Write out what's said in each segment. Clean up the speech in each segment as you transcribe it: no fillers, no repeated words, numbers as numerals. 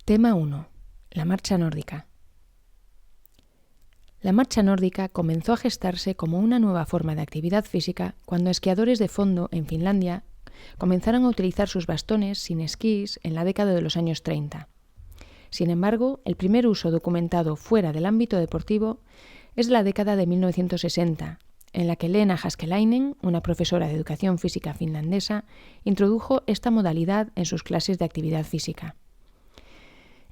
Tema 1. La marcha nórdica. La marcha nórdica comenzó a gestarse como una nueva forma de actividad física cuando esquiadores de fondo en Finlandia comenzaron a utilizar sus bastones sin esquís en la década de los años 30. Sin embargo, el primer uso documentado fuera del ámbito deportivo es la década de 1960, en la que Leena Haskelainen, una profesora de educación física finlandesa, introdujo esta modalidad en sus clases de actividad física.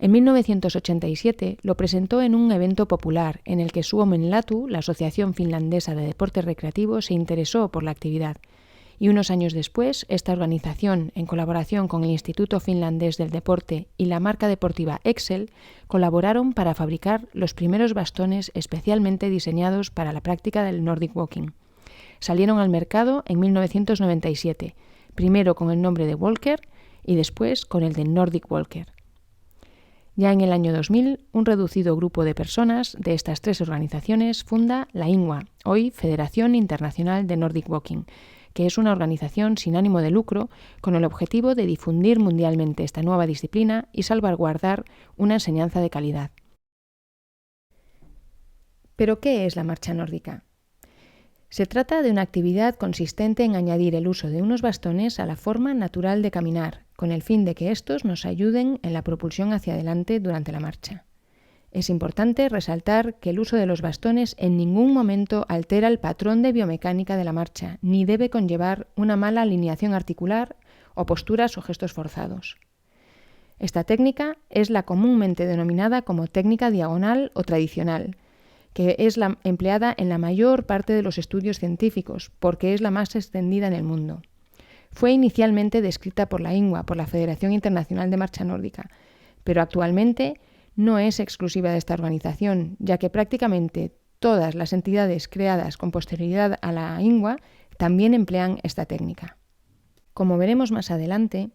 En 1987 lo presentó en un evento popular en el que Suomen Latu, la Asociación Finlandesa de Deportes Recreativos, se interesó por la actividad, y unos años después esta organización, en colaboración con el Instituto Finlandés del Deporte y la marca deportiva Excel, colaboraron para fabricar los primeros bastones especialmente diseñados para la práctica del Nordic Walking. Salieron al mercado en 1997, primero con el nombre de Walker y después con el de Nordic Walker. Ya en el año 2000, un reducido grupo de personas de estas tres organizaciones funda la INWA, hoy Federación Internacional de Nordic Walking, que es una organización sin ánimo de lucro con el objetivo de difundir mundialmente esta nueva disciplina y salvaguardar una enseñanza de calidad. ¿Pero qué es la marcha nórdica? Se trata de una actividad consistente en añadir el uso de unos bastones a la forma natural de caminar, con el fin de que estos nos ayuden en la propulsión hacia adelante durante la marcha. Es importante resaltar que el uso de los bastones en ningún momento altera el patrón de biomecánica de la marcha, ni debe conllevar una mala alineación articular o posturas o gestos forzados. Esta técnica es la comúnmente denominada como técnica diagonal o tradicional, que es la empleada en la mayor parte de los estudios científicos, porque es la más extendida en el mundo. Fue inicialmente descrita por la INWA, por la Federación Internacional de Marcha Nórdica, pero actualmente no es exclusiva de esta organización, ya que prácticamente todas las entidades creadas con posterioridad a la INWA también emplean esta técnica. Como veremos más adelante,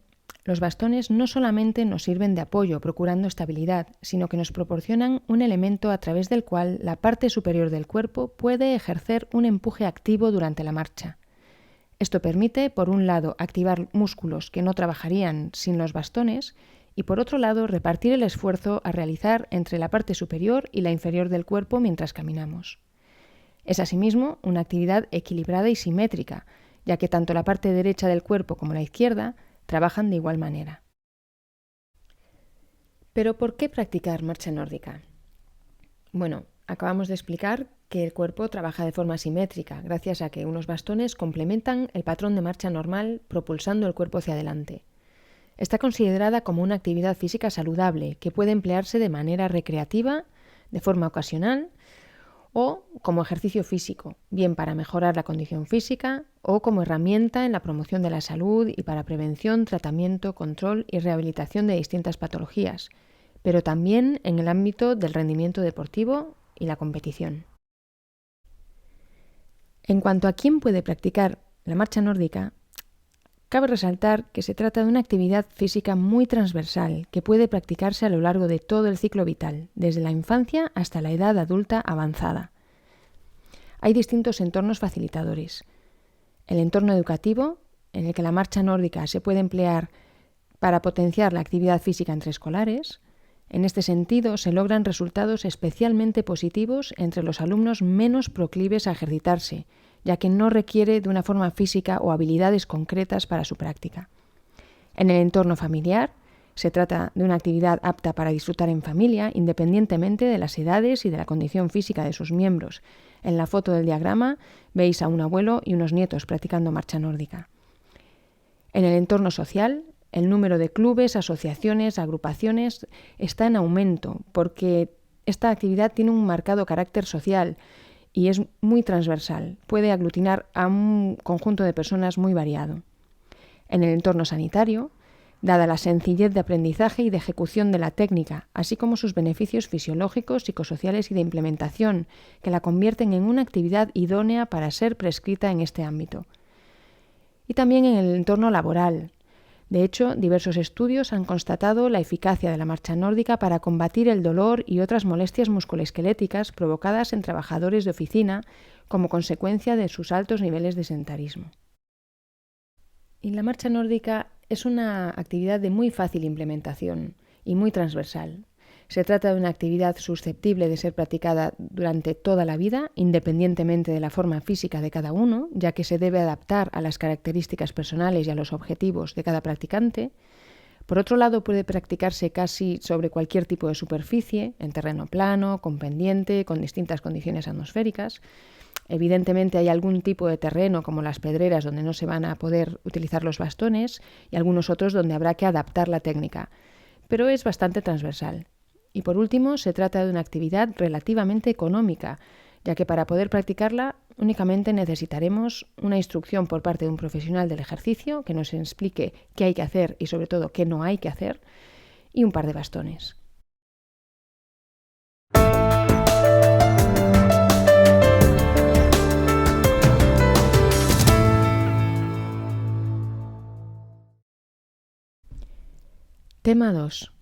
los bastones no solamente nos sirven de apoyo procurando estabilidad, sino que nos proporcionan un elemento a través del cual la parte superior del cuerpo puede ejercer un empuje activo durante la marcha. Esto permite, por un lado, activar músculos que no trabajarían sin los bastones y, por otro lado, repartir el esfuerzo a realizar entre la parte superior y la inferior del cuerpo mientras caminamos. Es asimismo una actividad equilibrada y simétrica, ya que tanto la parte derecha del cuerpo como la izquierda trabajan de igual manera. ¿Pero por qué practicar marcha nórdica? Bueno, acabamos de explicar que el cuerpo trabaja de forma simétrica, gracias a que unos bastones complementan el patrón de marcha normal, propulsando el cuerpo hacia adelante. Está considerada como una actividad física saludable que puede emplearse de manera recreativa, de forma ocasional o como ejercicio físico, bien para mejorar la condición física o como herramienta en la promoción de la salud y para prevención, tratamiento, control y rehabilitación de distintas patologías, pero también en el ámbito del rendimiento deportivo y la competición. En cuanto a quién puede practicar la marcha nórdica, cabe resaltar que se trata de una actividad física muy transversal que puede practicarse a lo largo de todo el ciclo vital, desde la infancia hasta la edad adulta avanzada. Hay distintos entornos facilitadores. El entorno educativo, en el que la marcha nórdica se puede emplear para potenciar la actividad física entre escolares. En este sentido, se logran resultados especialmente positivos entre los alumnos menos proclives a ejercitarse, ya que no requiere de una forma física o habilidades concretas para su práctica. En el entorno familiar, se trata de una actividad apta para disfrutar en familia, independientemente de las edades y de la condición física de sus miembros. En la foto del diagrama veis a un abuelo y unos nietos practicando marcha nórdica. En el entorno social, el número de clubes, asociaciones, agrupaciones está en aumento porque esta actividad tiene un marcado carácter social y es muy transversal. Puede aglutinar a un conjunto de personas muy variado. En el entorno sanitario, dada la sencillez de aprendizaje y de ejecución de la técnica, así como sus beneficios fisiológicos, psicosociales y de implementación, que la convierten en una actividad idónea para ser prescrita en este ámbito. Y también en el entorno laboral. De hecho, diversos estudios han constatado la eficacia de la marcha nórdica para combatir el dolor y otras molestias musculoesqueléticas provocadas en trabajadores de oficina como consecuencia de sus altos niveles de sedentarismo. Y la marcha nórdica es una actividad de muy fácil implementación y muy transversal. Se trata de una actividad susceptible de ser practicada durante toda la vida, independientemente de la forma física de cada uno, ya que se debe adaptar a las características personales y a los objetivos de cada practicante. Por otro lado, puede practicarse casi sobre cualquier tipo de superficie, en terreno plano, con pendiente, con distintas condiciones atmosféricas. Evidentemente hay algún tipo de terreno, como las pedreras, donde no se van a poder utilizar los bastones y algunos otros donde habrá que adaptar la técnica, pero es bastante transversal. Y por último, se trata de una actividad relativamente económica, ya que para poder practicarla únicamente necesitaremos una instrucción por parte de un profesional del ejercicio que nos explique qué hay que hacer y sobre todo qué no hay que hacer, y un par de bastones. Tema 2.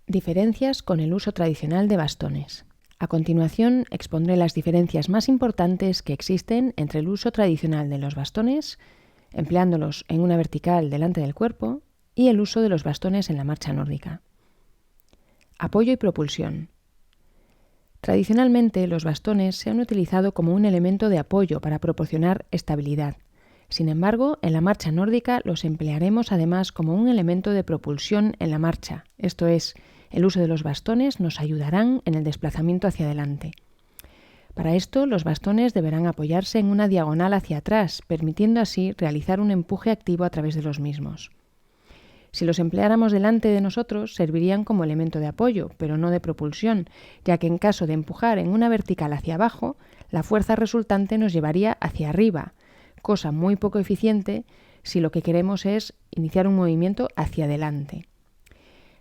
Diferencias con el uso tradicional de bastones. A continuación expondré las diferencias más importantes que existen entre el uso tradicional de los bastones, empleándolos en una vertical delante del cuerpo, y el uso de los bastones en la marcha nórdica. Apoyo y propulsión. Tradicionalmente, los bastones se han utilizado como un elemento de apoyo para proporcionar estabilidad. Sin embargo, en la marcha nórdica los emplearemos además como un elemento de propulsión en la marcha, esto es, el uso de los bastones nos ayudarán en el desplazamiento hacia adelante. Para esto, los bastones deberán apoyarse en una diagonal hacia atrás, permitiendo así realizar un empuje activo a través de los mismos. Si los empleáramos delante de nosotros, servirían como elemento de apoyo, pero no de propulsión, ya que en caso de empujar en una vertical hacia abajo, la fuerza resultante nos llevaría hacia arriba, cosa muy poco eficiente si lo que queremos es iniciar un movimiento hacia adelante.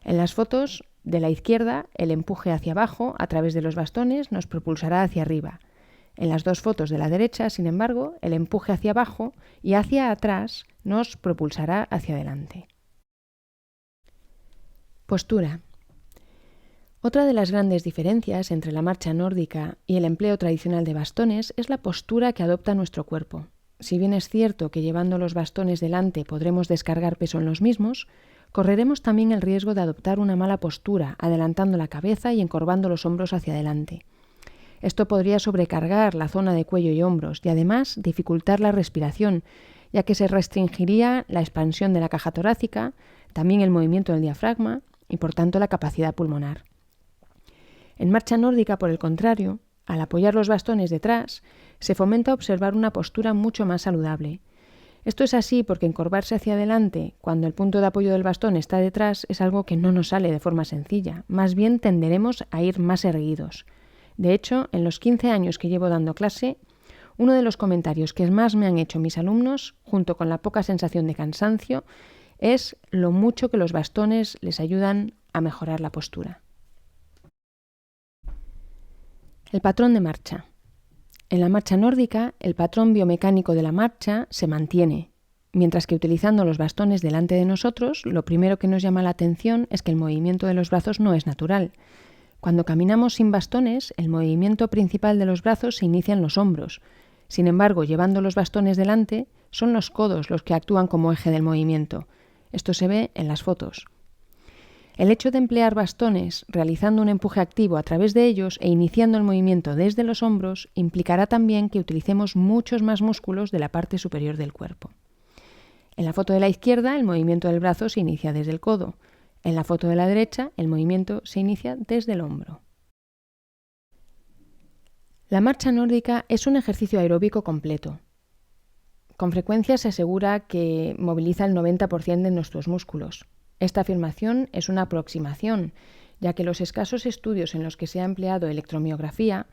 En las fotos de la izquierda, el empuje hacia abajo a través de los bastones nos propulsará hacia arriba. En las dos fotos de la derecha, sin embargo, el empuje hacia abajo y hacia atrás nos propulsará hacia adelante. Postura. Otra de las grandes diferencias entre la marcha nórdica y el empleo tradicional de bastones es la postura que adopta nuestro cuerpo. Si bien es cierto que llevando los bastones delante podremos descargar peso en los mismos, correremos también el riesgo de adoptar una mala postura, adelantando la cabeza y encorvando los hombros hacia adelante. Esto podría sobrecargar la zona de cuello y hombros y además dificultar la respiración, ya que se restringiría la expansión de la caja torácica, también el movimiento del diafragma y por tanto la capacidad pulmonar. En marcha nórdica, por el contrario, al apoyar los bastones detrás, se fomenta observar una postura mucho más saludable. Esto es así porque encorvarse hacia adelante cuando el punto de apoyo del bastón está detrás es algo que no nos sale de forma sencilla, más bien tenderemos a ir más erguidos. De hecho, en los 15 años que llevo dando clase, uno de los comentarios que más me han hecho mis alumnos, junto con la poca sensación de cansancio, es lo mucho que los bastones les ayudan a mejorar la postura. El patrón de marcha. En la marcha nórdica, el patrón biomecánico de la marcha se mantiene, mientras que utilizando los bastones delante de nosotros, lo primero que nos llama la atención es que el movimiento de los brazos no es natural. Cuando caminamos sin bastones, el movimiento principal de los brazos se inicia en los hombros. Sin embargo, llevando los bastones delante, son los codos los que actúan como eje del movimiento. Esto se ve en las fotos. El hecho de emplear bastones realizando un empuje activo a través de ellos e iniciando el movimiento desde los hombros implicará también que utilicemos muchos más músculos de la parte superior del cuerpo. En la foto de la izquierda, el movimiento del brazo se inicia desde el codo. En la foto de la derecha, el movimiento se inicia desde el hombro. La marcha nórdica es un ejercicio aeróbico completo. Con frecuencia se asegura que moviliza el 90% de nuestros músculos. Esta afirmación es una aproximación, ya que los escasos estudios en los que se ha empleado electromiografía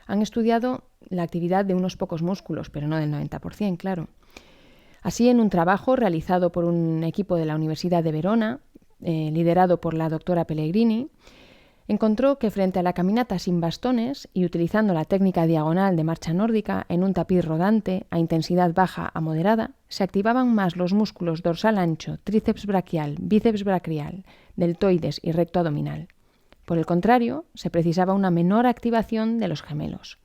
han estudiado la actividad de unos pocos músculos, pero no del 90%, claro. Así, en un trabajo realizado por un equipo de la Universidad de Verona, liderado por la doctora Pellegrini, encontró que frente a la caminata sin bastones y utilizando la técnica diagonal de marcha nórdica en un tapiz rodante a intensidad baja a moderada, se activaban más los músculos dorsal ancho, tríceps braquial, bíceps braquial, deltoides y recto abdominal. Por el contrario, se precisaba una menor activación de los gemelos.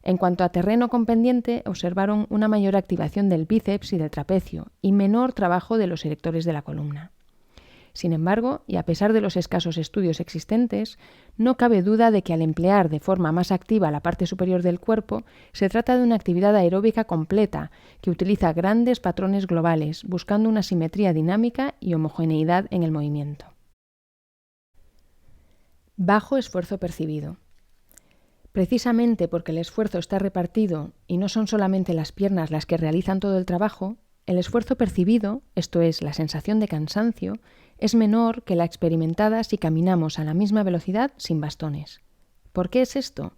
En cuanto a terreno con pendiente, observaron una mayor activación del bíceps y del trapecio y menor trabajo de los erectores de la columna. Sin embargo, y a pesar de los escasos estudios existentes, no cabe duda de que al emplear de forma más activa la parte superior del cuerpo, se trata de una actividad aeróbica completa que utiliza grandes patrones globales, buscando una simetría dinámica y homogeneidad en el movimiento. Bajo esfuerzo percibido. Precisamente porque el esfuerzo está repartido y no son solamente las piernas las que realizan todo el trabajo, el esfuerzo percibido, esto es, la sensación de cansancio, es menor que la experimentada si caminamos a la misma velocidad sin bastones. ¿Por qué es esto?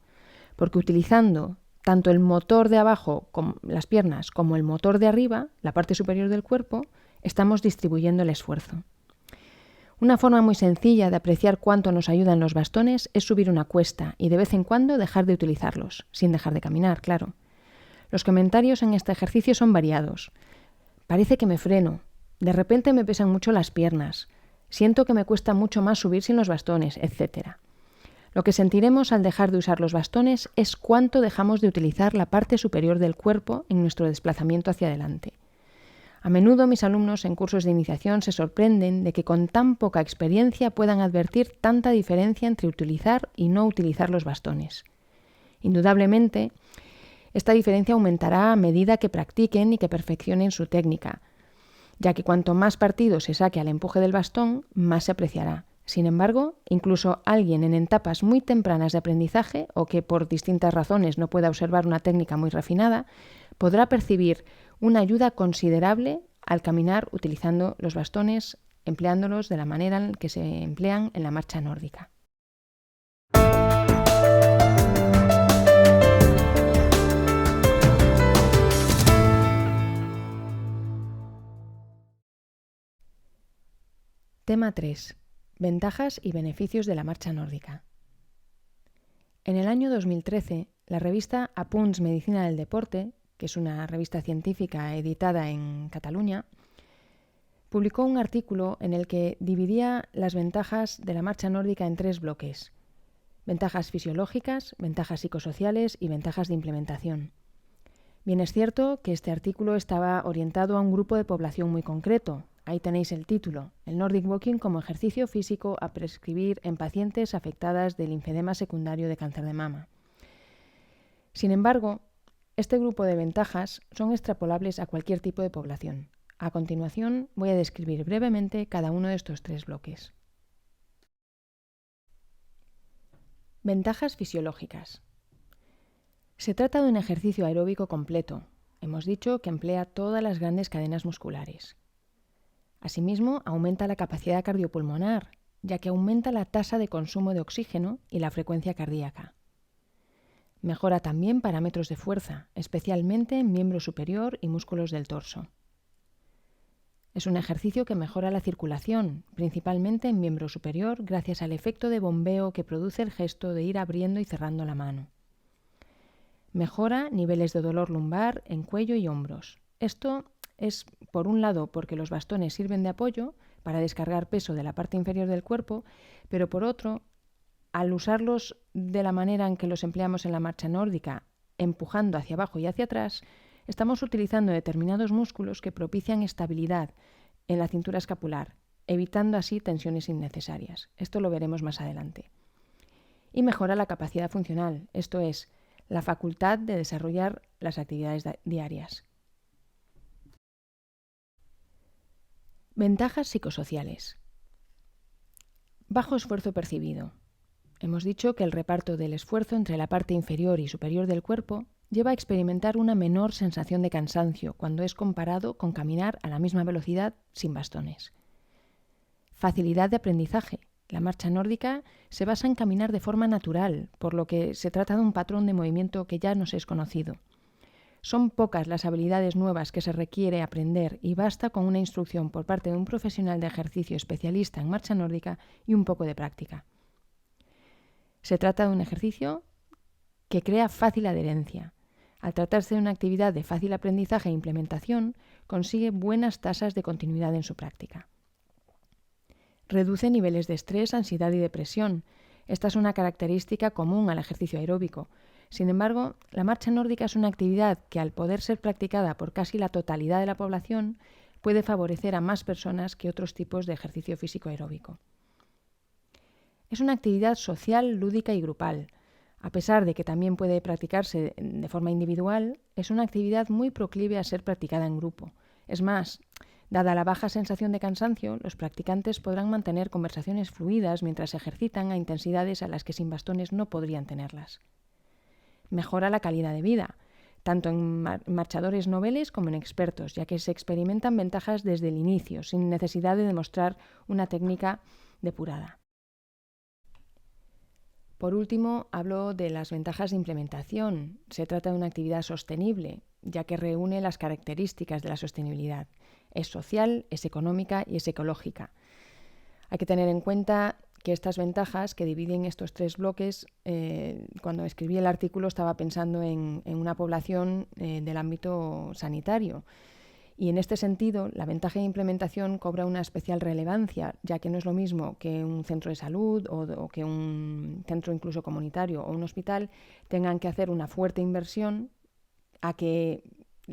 Porque utilizando tanto el motor de abajo, las piernas, como el motor de arriba, la parte superior del cuerpo, estamos distribuyendo el esfuerzo. Una forma muy sencilla de apreciar cuánto nos ayudan los bastones es subir una cuesta y de vez en cuando dejar de utilizarlos, sin dejar de caminar, claro. Los comentarios en este ejercicio son variados. Parece que me freno, de repente me pesan mucho las piernas, siento que me cuesta mucho más subir sin los bastones, etc. Lo que sentiremos al dejar de usar los bastones es cuánto dejamos de utilizar la parte superior del cuerpo en nuestro desplazamiento hacia adelante. A menudo mis alumnos en cursos de iniciación se sorprenden de que con tan poca experiencia puedan advertir tanta diferencia entre utilizar y no utilizar los bastones. Indudablemente, esta diferencia aumentará a medida que practiquen y que perfeccionen su técnica, ya que cuanto más partido se saque al empuje del bastón, más se apreciará. Sin embargo, incluso alguien en etapas muy tempranas de aprendizaje o que por distintas razones no pueda observar una técnica muy refinada, podrá percibir una ayuda considerable al caminar utilizando los bastones, empleándolos de la manera en que se emplean en la marcha nórdica. Tema 3. Ventajas y beneficios de la marcha nórdica. En el año 2013, la revista Apunts Medicina del Deporte, que es una revista científica editada en Cataluña, publicó un artículo en el que dividía las ventajas de la marcha nórdica en 3 bloques: ventajas fisiológicas, ventajas psicosociales y ventajas de implementación. Bien es cierto que este artículo estaba orientado a un grupo de población muy concreto. Ahí tenéis el título, el Nordic Walking como ejercicio físico a prescribir en pacientes afectadas del linfedema secundario de cáncer de mama. Sin embargo, este grupo de ventajas son extrapolables a cualquier tipo de población. A continuación, voy a describir brevemente cada uno de estos 3 bloques. Ventajas fisiológicas. Se trata de un ejercicio aeróbico completo. Hemos dicho que emplea todas las grandes cadenas musculares. Asimismo, aumenta la capacidad cardiopulmonar, ya que aumenta la tasa de consumo de oxígeno y la frecuencia cardíaca. Mejora también parámetros de fuerza, especialmente en miembro superior y músculos del torso. Es un ejercicio que mejora la circulación, principalmente en miembro superior, gracias al efecto de bombeo que produce el gesto de ir abriendo y cerrando la mano. Mejora niveles de dolor lumbar en cuello y hombros. Esto es, por un lado, porque los bastones sirven de apoyo para descargar peso de la parte inferior del cuerpo, pero por otro, al usarlos de la manera en que los empleamos en la marcha nórdica, empujando hacia abajo y hacia atrás, estamos utilizando determinados músculos que propician estabilidad en la cintura escapular, evitando así tensiones innecesarias. Esto lo veremos más adelante. Y mejora la capacidad funcional, esto es, la facultad de desarrollar las actividades diarias. Ventajas psicosociales. Bajo esfuerzo percibido. Hemos dicho que el reparto del esfuerzo entre la parte inferior y superior del cuerpo lleva a experimentar una menor sensación de cansancio cuando es comparado con caminar a la misma velocidad sin bastones. Facilidad de aprendizaje. La marcha nórdica se basa en caminar de forma natural, por lo que se trata de un patrón de movimiento que ya nos es conocido. Son pocas las habilidades nuevas que se requiere aprender y basta con una instrucción por parte de un profesional de ejercicio especialista en marcha nórdica y un poco de práctica. Se trata de un ejercicio que crea fácil adherencia. Al tratarse de una actividad de fácil aprendizaje e implementación, consigue buenas tasas de continuidad en su práctica. Reduce niveles de estrés, ansiedad y depresión. Esta es una característica común al ejercicio aeróbico. Sin embargo, la marcha nórdica es una actividad que, al poder ser practicada por casi la totalidad de la población, puede favorecer a más personas que otros tipos de ejercicio físico aeróbico. Es una actividad social, lúdica y grupal. A pesar de que también puede practicarse de forma individual, es una actividad muy proclive a ser practicada en grupo. Es más, dada la baja sensación de cansancio, los practicantes podrán mantener conversaciones fluidas mientras se ejercitan a intensidades a las que sin bastones no podrían tenerlas. Mejora la calidad de vida, tanto en marchadores noveles como en expertos, ya que se experimentan ventajas desde el inicio, sin necesidad de demostrar una técnica depurada. Por último, hablo de las ventajas de implementación. Se trata de una actividad sostenible, ya que reúne las características de la sostenibilidad. Es social, es económica y es ecológica. Hay que tener en cuenta que estas ventajas que dividen estos tres bloques, cuando escribí el artículo estaba pensando en una población del ámbito sanitario. Y en este sentido, la ventaja de implementación cobra una especial relevancia, ya que no es lo mismo que un centro de salud o que un centro incluso comunitario o un hospital tengan que hacer una fuerte inversión a que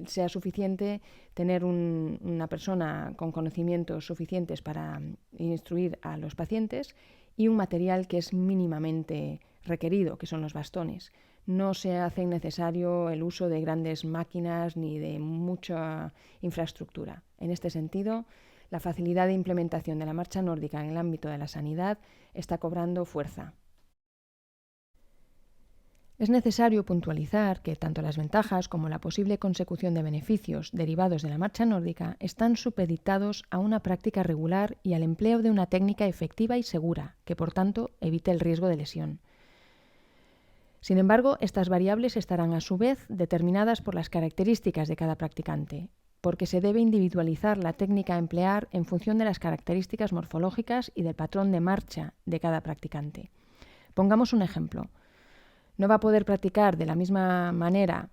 sea suficiente tener una persona con conocimientos suficientes para instruir a los pacientes y un material que es mínimamente requerido, que son los bastones. No se hace necesario el uso de grandes máquinas ni de mucha infraestructura. En este sentido, la facilidad de implementación de la marcha nórdica en el ámbito de la sanidad está cobrando fuerza. Es necesario puntualizar que tanto las ventajas como la posible consecución de beneficios derivados de la marcha nórdica están supeditados a una práctica regular y al empleo de una técnica efectiva y segura, que por tanto evite el riesgo de lesión. Sin embargo, estas variables estarán a su vez determinadas por las características de cada practicante, porque se debe individualizar la técnica a emplear en función de las características morfológicas y del patrón de marcha de cada practicante. Pongamos un ejemplo. No va a poder practicar de la misma manera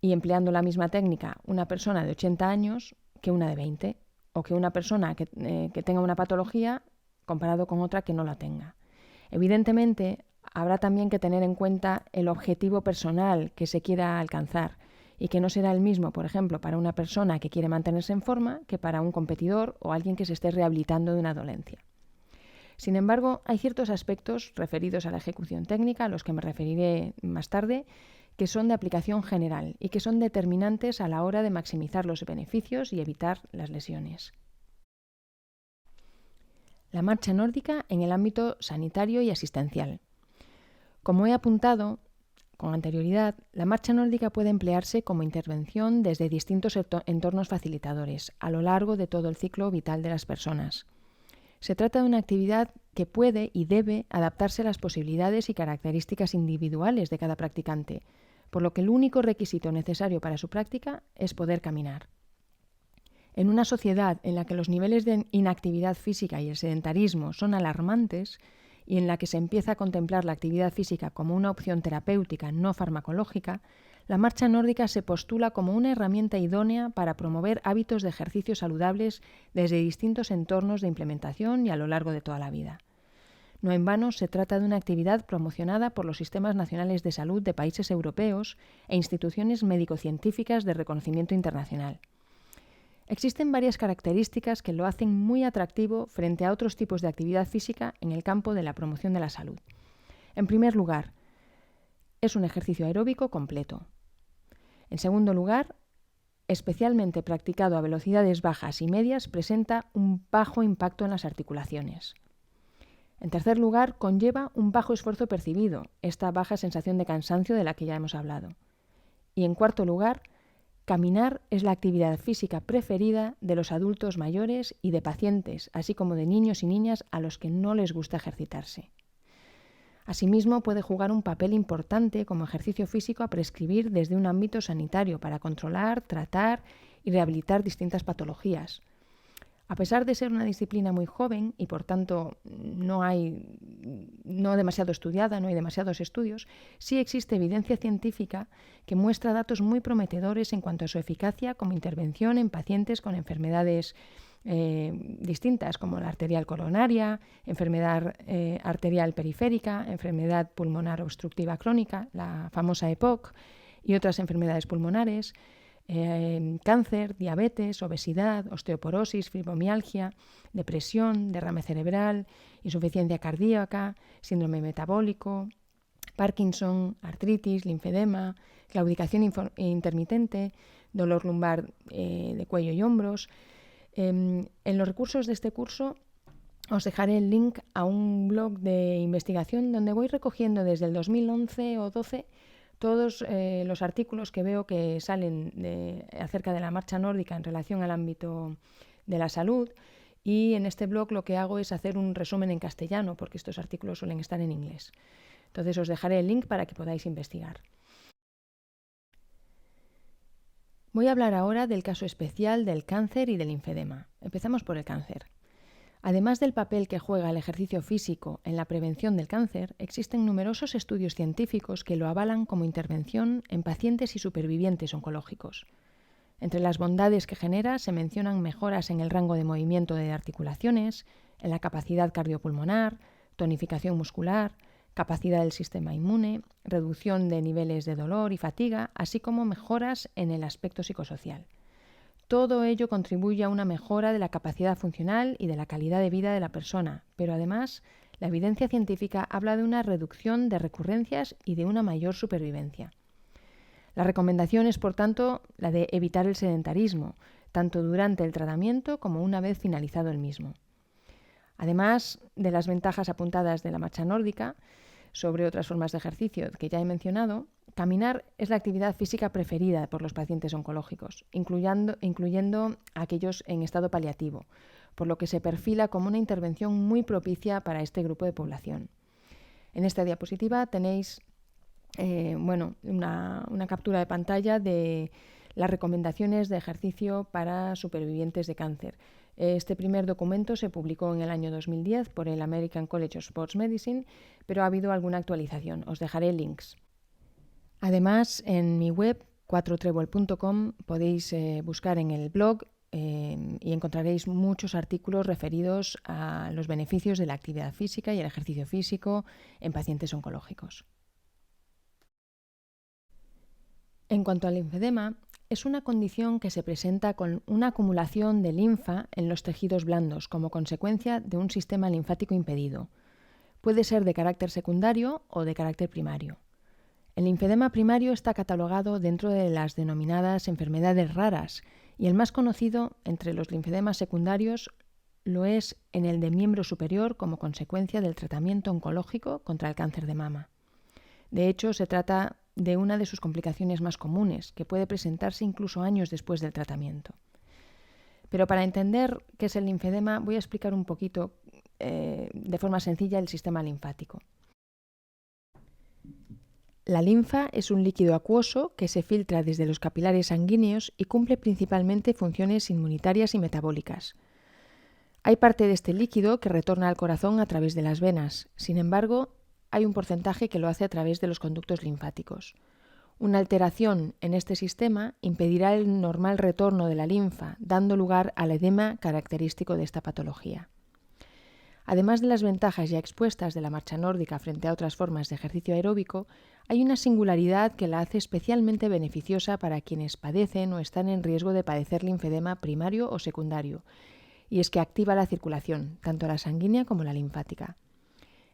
y empleando la misma técnica una persona de 80 años que una de 20, o que una persona que tenga una patología comparado con otra que no la tenga. Evidentemente, habrá también que tener en cuenta el objetivo personal que se quiera alcanzar y que no será el mismo, por ejemplo, para una persona que quiere mantenerse en forma que para un competidor o alguien que se esté rehabilitando de una dolencia. Sin embargo, hay ciertos aspectos referidos a la ejecución técnica, a los que me referiré más tarde, que son de aplicación general y que son determinantes a la hora de maximizar los beneficios y evitar las lesiones. La marcha nórdica en el ámbito sanitario y asistencial. Como he apuntado con anterioridad, la marcha nórdica puede emplearse como intervención desde distintos entornos facilitadores a lo largo de todo el ciclo vital de las personas. Se trata de una actividad que puede y debe adaptarse a las posibilidades y características individuales de cada practicante, por lo que el único requisito necesario para su práctica es poder caminar. En una sociedad en la que los niveles de inactividad física y el sedentarismo son alarmantes y en la que se empieza a contemplar la actividad física como una opción terapéutica no farmacológica, la marcha nórdica se postula como una herramienta idónea para promover hábitos de ejercicio saludables desde distintos entornos de implementación y a lo largo de toda la vida. No en vano se trata de una actividad promocionada por los sistemas nacionales de salud de países europeos e instituciones médico-científicas de reconocimiento internacional. Existen varias características que lo hacen muy atractivo frente a otros tipos de actividad física en el campo de la promoción de la salud. En primer lugar, es un ejercicio aeróbico completo. En segundo lugar, especialmente practicado a velocidades bajas y medias, presenta un bajo impacto en las articulaciones. En tercer lugar, conlleva un bajo esfuerzo percibido, esta baja sensación de cansancio de la que ya hemos hablado. Y en cuarto lugar, caminar es la actividad física preferida de los adultos mayores y de pacientes, así como de niños y niñas a los que no les gusta ejercitarse. Asimismo, puede jugar un papel importante como ejercicio físico a prescribir desde un ámbito sanitario para controlar, tratar y rehabilitar distintas patologías. A pesar de ser una disciplina muy joven y por tanto no demasiado estudiada, no hay demasiados estudios, sí existe evidencia científica que muestra datos muy prometedores en cuanto a su eficacia como intervención en pacientes con enfermedades distintas como la arterial coronaria, enfermedad arterial periférica, enfermedad pulmonar obstructiva crónica, la famosa EPOC, y otras enfermedades pulmonares, cáncer, diabetes, obesidad, osteoporosis, fibromialgia, depresión, derrame cerebral, insuficiencia cardíaca, síndrome metabólico, Parkinson, artritis, linfedema, claudicación intermitente, dolor lumbar de cuello y hombros. En los recursos de este curso os dejaré el link a un blog de investigación donde voy recogiendo desde el 2011 o 12 todos los artículos que veo que salen acerca de la marcha nórdica en relación al ámbito de la salud, y en este blog lo que hago es hacer un resumen en castellano porque estos artículos suelen estar en inglés. Entonces os dejaré el link para que podáis investigar. Voy a hablar ahora del caso especial del cáncer y del linfedema. Empezamos por el cáncer. Además del papel que juega el ejercicio físico en la prevención del cáncer, existen numerosos estudios científicos que lo avalan como intervención en pacientes y supervivientes oncológicos. Entre las bondades que genera se mencionan mejoras en el rango de movimiento de articulaciones, en la capacidad cardiopulmonar, tonificación muscular, capacidad del sistema inmune, reducción de niveles de dolor y fatiga, así como mejoras en el aspecto psicosocial. Todo ello contribuye a una mejora de la capacidad funcional y de la calidad de vida de la persona, pero además la evidencia científica habla de una reducción de recurrencias y de una mayor supervivencia. La recomendación es, por tanto, la de evitar el sedentarismo, tanto durante el tratamiento como una vez finalizado el mismo. Además de las ventajas apuntadas de la marcha nórdica sobre otras formas de ejercicio que ya he mencionado, caminar es la actividad física preferida por los pacientes oncológicos, incluyendo a aquellos en estado paliativo, por lo que se perfila como una intervención muy propicia para este grupo de población. En esta diapositiva tenéis una captura de pantalla de las recomendaciones de ejercicio para supervivientes de cáncer. Este primer documento se publicó en el año 2010 por el American College of Sports Medicine, pero ha habido alguna actualización. Os dejaré links. Además, en mi web, 4trebol.com, podéis buscar en el blog y encontraréis muchos artículos referidos a los beneficios de la actividad física y el ejercicio físico en pacientes oncológicos. En cuanto al linfedema, es una condición que se presenta con una acumulación de linfa en los tejidos blandos como consecuencia de un sistema linfático impedido. Puede ser de carácter secundario o de carácter primario. El linfedema primario está catalogado dentro de las denominadas enfermedades raras, y el más conocido entre los linfedemas secundarios lo es en el de miembro superior como consecuencia del tratamiento oncológico contra el cáncer de mama. De hecho, se trata de una de sus complicaciones más comunes, que puede presentarse incluso años después del tratamiento. Pero para entender qué es el linfedema, voy a explicar un poquito de forma sencilla el sistema linfático. La linfa es un líquido acuoso que se filtra desde los capilares sanguíneos y cumple principalmente funciones inmunitarias y metabólicas. Hay parte de este líquido que retorna al corazón a través de las venas. Sin embargo, hay un porcentaje que lo hace a través de los conductos linfáticos. Una alteración en este sistema impedirá el normal retorno de la linfa, dando lugar al edema característico de esta patología. Además de las ventajas ya expuestas de la marcha nórdica frente a otras formas de ejercicio aeróbico, hay una singularidad que la hace especialmente beneficiosa para quienes padecen o están en riesgo de padecer linfedema primario o secundario, y es que activa la circulación, tanto la sanguínea como la linfática.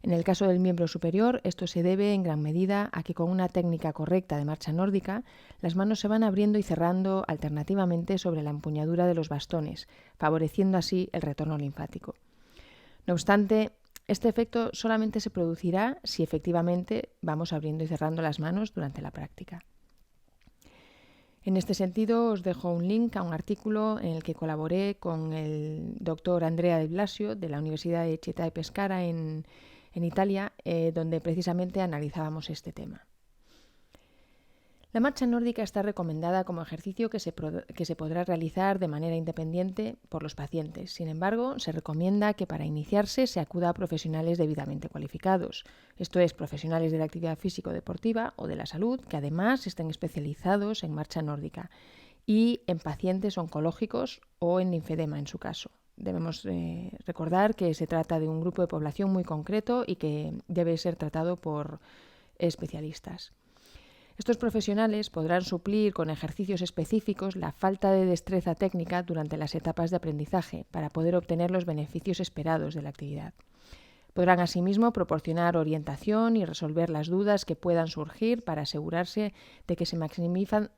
En el caso del miembro superior, esto se debe en gran medida a que con una técnica correcta de marcha nórdica, las manos se van abriendo y cerrando alternativamente sobre la empuñadura de los bastones, favoreciendo así el retorno linfático. No obstante, este efecto solamente se producirá si efectivamente vamos abriendo y cerrando las manos durante la práctica. En este sentido, os dejo un link a un artículo en el que colaboré con el doctor Andrea Di Blasio de la Universidad de Città di Pescara en Italia, donde precisamente analizábamos este tema. La marcha nórdica está recomendada como ejercicio que se podrá realizar de manera independiente por los pacientes. Sin embargo, se recomienda que para iniciarse se acuda a profesionales debidamente cualificados, esto es, profesionales de la actividad físico-deportiva o de la salud, que además estén especializados en marcha nórdica y en pacientes oncológicos o en linfedema en su caso. Debemos recordar que se trata de un grupo de población muy concreto y que debe ser tratado por especialistas. Estos profesionales podrán suplir con ejercicios específicos la falta de destreza técnica durante las etapas de aprendizaje para poder obtener los beneficios esperados de la actividad. Podrán asimismo proporcionar orientación y resolver las dudas que puedan surgir para asegurarse de que se maximizan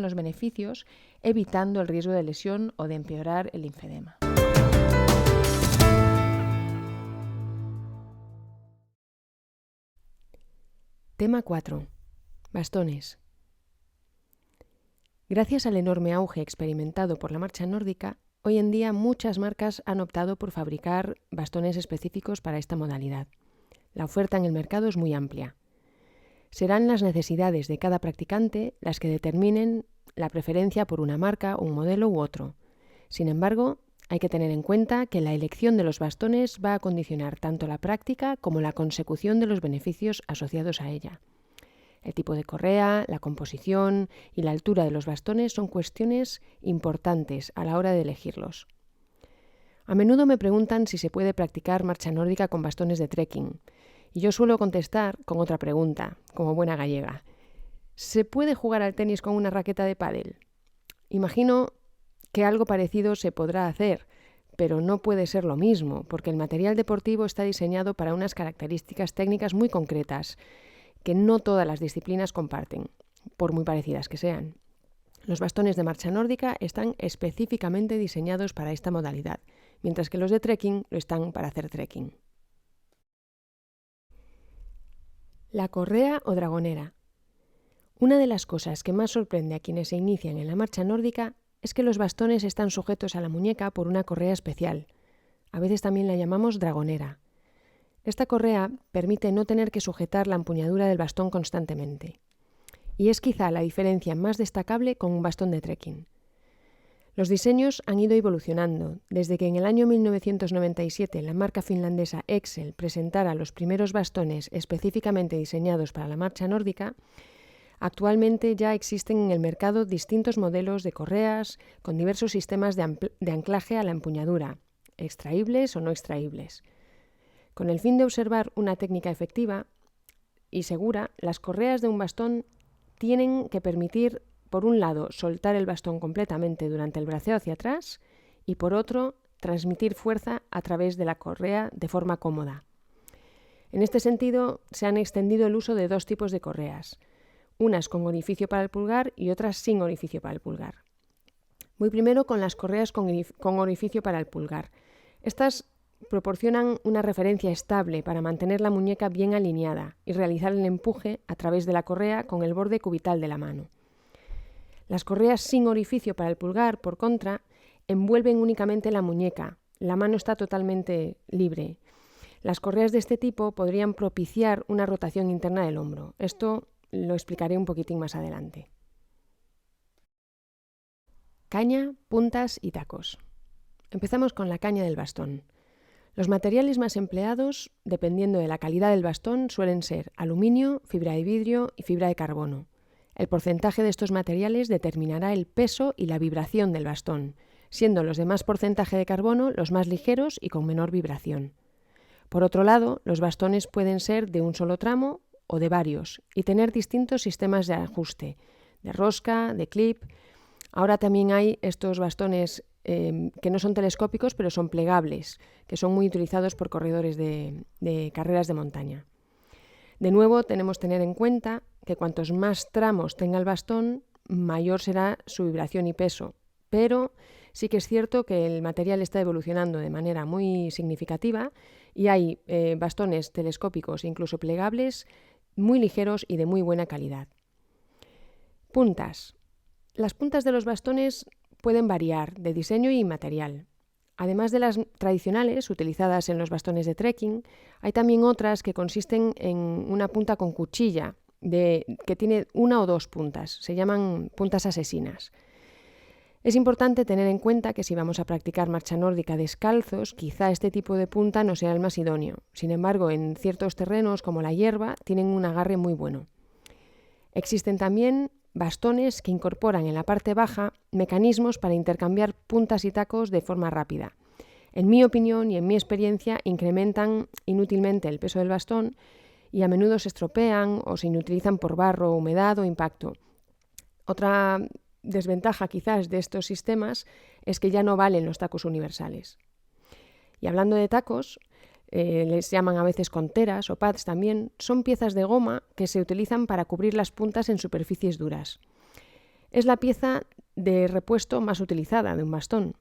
los beneficios, evitando el riesgo de lesión o de empeorar el linfedema. Tema 4. Bastones. Gracias al enorme auge experimentado por la marcha nórdica, hoy en día muchas marcas han optado por fabricar bastones específicos para esta modalidad. La oferta en el mercado es muy amplia. Serán las necesidades de cada practicante las que determinen la preferencia por una marca, un modelo u otro. Sin embargo, hay que tener en cuenta que la elección de los bastones va a condicionar tanto la práctica como la consecución de los beneficios asociados a ella. El tipo de correa, la composición y la altura de los bastones son cuestiones importantes a la hora de elegirlos. A menudo me preguntan si se puede practicar marcha nórdica con bastones de trekking, y yo suelo contestar con otra pregunta, como buena gallega. ¿Se puede jugar al tenis con una raqueta de pádel? Imagino que algo parecido se podrá hacer, pero no puede ser lo mismo, porque el material deportivo está diseñado para unas características técnicas muy concretas, que no todas las disciplinas comparten, por muy parecidas que sean. Los bastones de marcha nórdica están específicamente diseñados para esta modalidad, mientras que los de trekking lo están para hacer trekking. La correa o dragonera. Una de las cosas que más sorprende a quienes se inician en la marcha nórdica es que los bastones están sujetos a la muñeca por una correa especial. A veces también la llamamos dragonera. Esta correa permite no tener que sujetar la empuñadura del bastón constantemente. Y es quizá la diferencia más destacable con un bastón de trekking. Los diseños han ido evolucionando. Desde que en el año 1997 la marca finlandesa Excel presentara los primeros bastones específicamente diseñados para la marcha nórdica, actualmente ya existen en el mercado distintos modelos de correas con diversos sistemas de anclaje a la empuñadura, extraíbles o no extraíbles. Con el fin de observar una técnica efectiva y segura, las correas de un bastón tienen que permitir, por un lado, soltar el bastón completamente durante el braceo hacia atrás y, por otro, transmitir fuerza a través de la correa de forma cómoda. En este sentido, se han extendido el uso de dos tipos de correas, unas con orificio para el pulgar y otras sin orificio para el pulgar. Voy primero con las correas con orificio para el pulgar. Estas proporcionan una referencia estable para mantener la muñeca bien alineada y realizar el empuje a través de la correa con el borde cubital de la mano. Las correas sin orificio para el pulgar, por contra, envuelven únicamente la muñeca. La mano está totalmente libre. Las correas de este tipo podrían propiciar una rotación interna del hombro. Esto lo explicaré un poquitín más adelante. Caña, puntas y tacos. Empezamos con la caña del bastón. Los materiales más empleados, dependiendo de la calidad del bastón, suelen ser aluminio, fibra de vidrio y fibra de carbono. El porcentaje de estos materiales determinará el peso y la vibración del bastón, siendo los de más porcentaje de carbono los más ligeros y con menor vibración. Por otro lado, los bastones pueden ser de un solo tramo o de varios y tener distintos sistemas de ajuste, de rosca, de clip. Ahora también hay estos bastones que no son telescópicos, pero son plegables, que son muy utilizados por corredores de carreras de montaña. De nuevo, tenemos que tener en cuenta que cuantos más tramos tenga el bastón, mayor será su vibración y peso, pero sí que es cierto que el material está evolucionando de manera muy significativa y hay bastones telescópicos e incluso plegables muy ligeros y de muy buena calidad. Puntas. Las puntas de los bastones pueden variar de diseño y material. Además de las tradicionales utilizadas en los bastones de trekking, hay también otras que consisten en una punta con cuchilla, que tiene una o dos puntas. Se llaman puntas asesinas. Es importante tener en cuenta que si vamos a practicar marcha nórdica descalzos, quizá este tipo de punta no sea el más idóneo. Sin embargo, en ciertos terrenos como la hierba tienen un agarre muy bueno. Existen también bastones que incorporan en la parte baja mecanismos para intercambiar puntas y tacos de forma rápida. En mi opinión y en mi experiencia, incrementan inútilmente el peso del bastón y a menudo se estropean o se inutilizan por barro, humedad o impacto. Otra desventaja quizás de estos sistemas es que ya no valen los tacos universales. Y hablando de tacos, les llaman a veces conteras o pads también, son piezas de goma que se utilizan para cubrir las puntas en superficies duras. Es la pieza de repuesto más utilizada de un bastón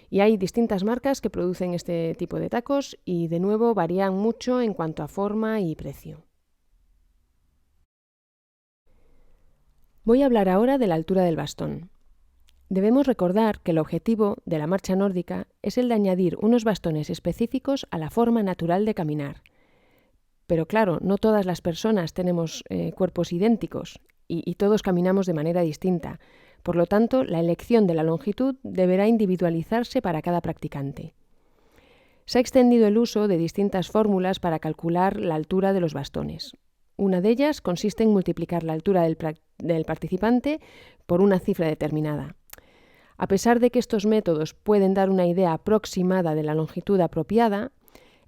y hay distintas marcas que producen este tipo de tacos y de nuevo varían mucho en cuanto a forma y precio. Voy a hablar ahora de la altura del bastón. Debemos recordar que el objetivo de la marcha nórdica es el de añadir unos bastones específicos a la forma natural de caminar. Pero claro, no todas las personas tenemos cuerpos idénticos y todos caminamos de manera distinta. Por lo tanto, la elección de la longitud deberá individualizarse para cada practicante. Se ha extendido el uso de distintas fórmulas para calcular la altura de los bastones. Una de ellas consiste en multiplicar la altura del participante por una cifra determinada. A pesar de que estos métodos pueden dar una idea aproximada de la longitud apropiada,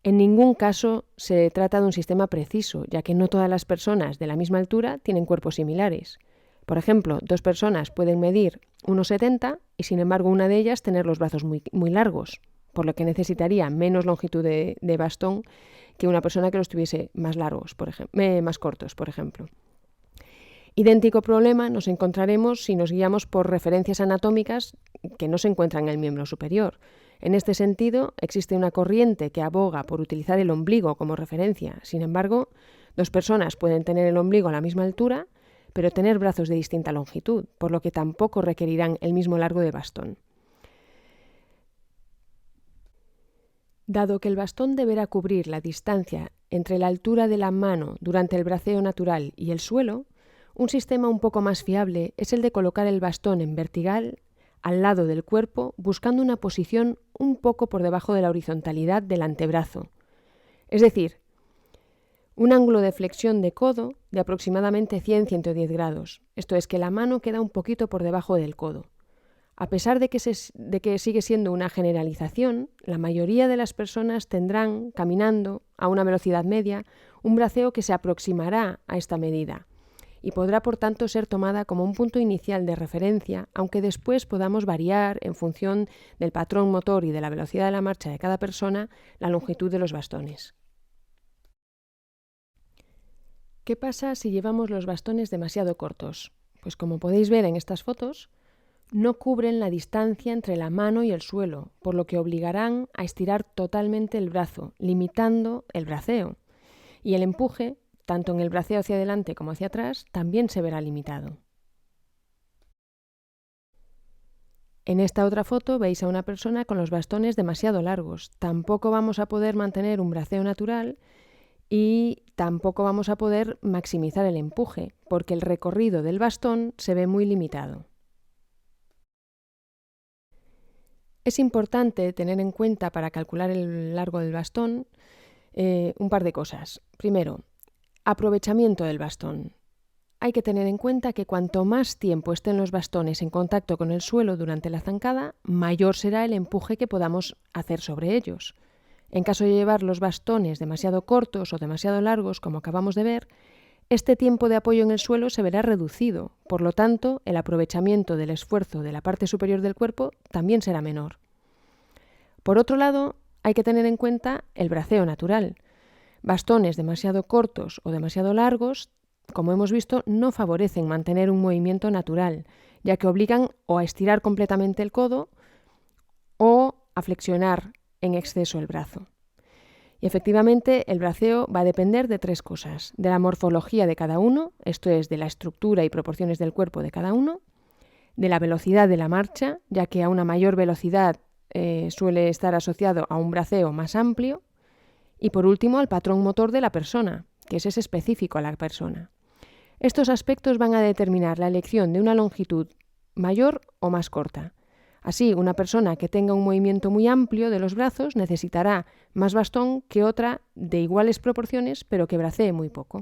en ningún caso se trata de un sistema preciso, ya que no todas las personas de la misma altura tienen cuerpos similares. Por ejemplo, 2 personas pueden medir 1,70 y sin embargo una de ellas tener los brazos muy largos, por lo que necesitaría menos longitud de bastón que una persona que los tuviese más largos, más cortos, por ejemplo. Idéntico problema nos encontraremos si nos guiamos por referencias anatómicas que no se encuentran en el miembro superior. En este sentido, existe una corriente que aboga por utilizar el ombligo como referencia. Sin embargo, 2 personas pueden tener el ombligo a la misma altura, pero tener brazos de distinta longitud, por lo que tampoco requerirán el mismo largo de bastón. Dado que el bastón deberá cubrir la distancia entre la altura de la mano durante el braceo natural y el suelo, un sistema un poco más fiable es el de colocar el bastón en vertical al lado del cuerpo, buscando una posición un poco por debajo de la horizontalidad del antebrazo. Es decir, un ángulo de flexión de codo de aproximadamente 100-110 grados. Esto es que la mano queda un poquito por debajo del codo. A pesar de que sigue siendo una generalización, la mayoría de las personas tendrán, caminando a una velocidad media, un braceo que se aproximará a esta medida y podrá por tanto ser tomada como un punto inicial de referencia, aunque después podamos variar en función del patrón motor y de la velocidad de la marcha de cada persona la longitud de los bastones. ¿Qué pasa si llevamos los bastones demasiado cortos? Pues como podéis ver en estas fotos, no cubren la distancia entre la mano y el suelo, por lo que obligarán a estirar totalmente el brazo, limitando el braceo. Y el empuje, tanto en el braceo hacia adelante como hacia atrás, también se verá limitado. En esta otra foto veis a una persona con los bastones demasiado largos. Tampoco vamos a poder mantener un braceo natural y tampoco vamos a poder maximizar el empuje, porque el recorrido del bastón se ve muy limitado. Es importante tener en cuenta para calcular el largo del bastón un par de cosas. Primero, aprovechamiento del bastón. Hay que tener en cuenta que cuanto más tiempo estén los bastones en contacto con el suelo durante la zancada, mayor será el empuje que podamos hacer sobre ellos. En caso de llevar los bastones demasiado cortos o demasiado largos, como acabamos de ver, este tiempo de apoyo en el suelo se verá reducido. Por lo tanto, el aprovechamiento del esfuerzo de la parte superior del cuerpo también será menor. Por otro lado, hay que tener en cuenta el braceo natural. Bastones demasiado cortos o demasiado largos, como hemos visto, no favorecen mantener un movimiento natural, ya que obligan o a estirar completamente el codo o a flexionar en exceso el brazo. Y efectivamente el braceo va a depender de 3 cosas: de la morfología de cada uno, esto es, de la estructura y proporciones del cuerpo de cada uno, de la velocidad de la marcha, ya que a una mayor velocidad suele estar asociado a un braceo más amplio, y por último al patrón motor de la persona, que es específico a la persona. Estos aspectos van a determinar la elección de una longitud mayor o más corta. Así, una persona que tenga un movimiento muy amplio de los brazos necesitará más bastón que otra de iguales proporciones, pero que bracee muy poco.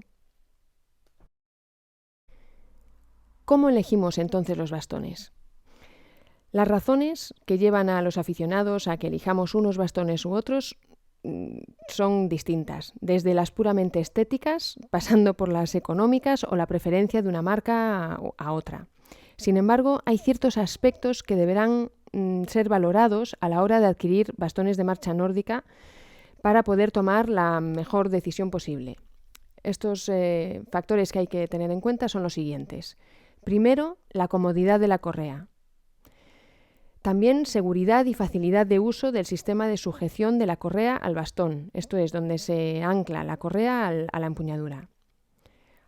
¿Cómo elegimos entonces los bastones? Las razones que llevan a los aficionados a que elijamos unos bastones u otros son distintas, desde las puramente estéticas, pasando por las económicas o la preferencia de una marca a otra. Sin embargo, hay ciertos aspectos que deberán ser valorados a la hora de adquirir bastones de marcha nórdica para poder tomar la mejor decisión posible. Estos factores que hay que tener en cuenta son los siguientes. Primero, la comodidad de la correa. También seguridad y facilidad de uso del sistema de sujeción de la correa al bastón, esto es, donde se ancla la correa a la empuñadura.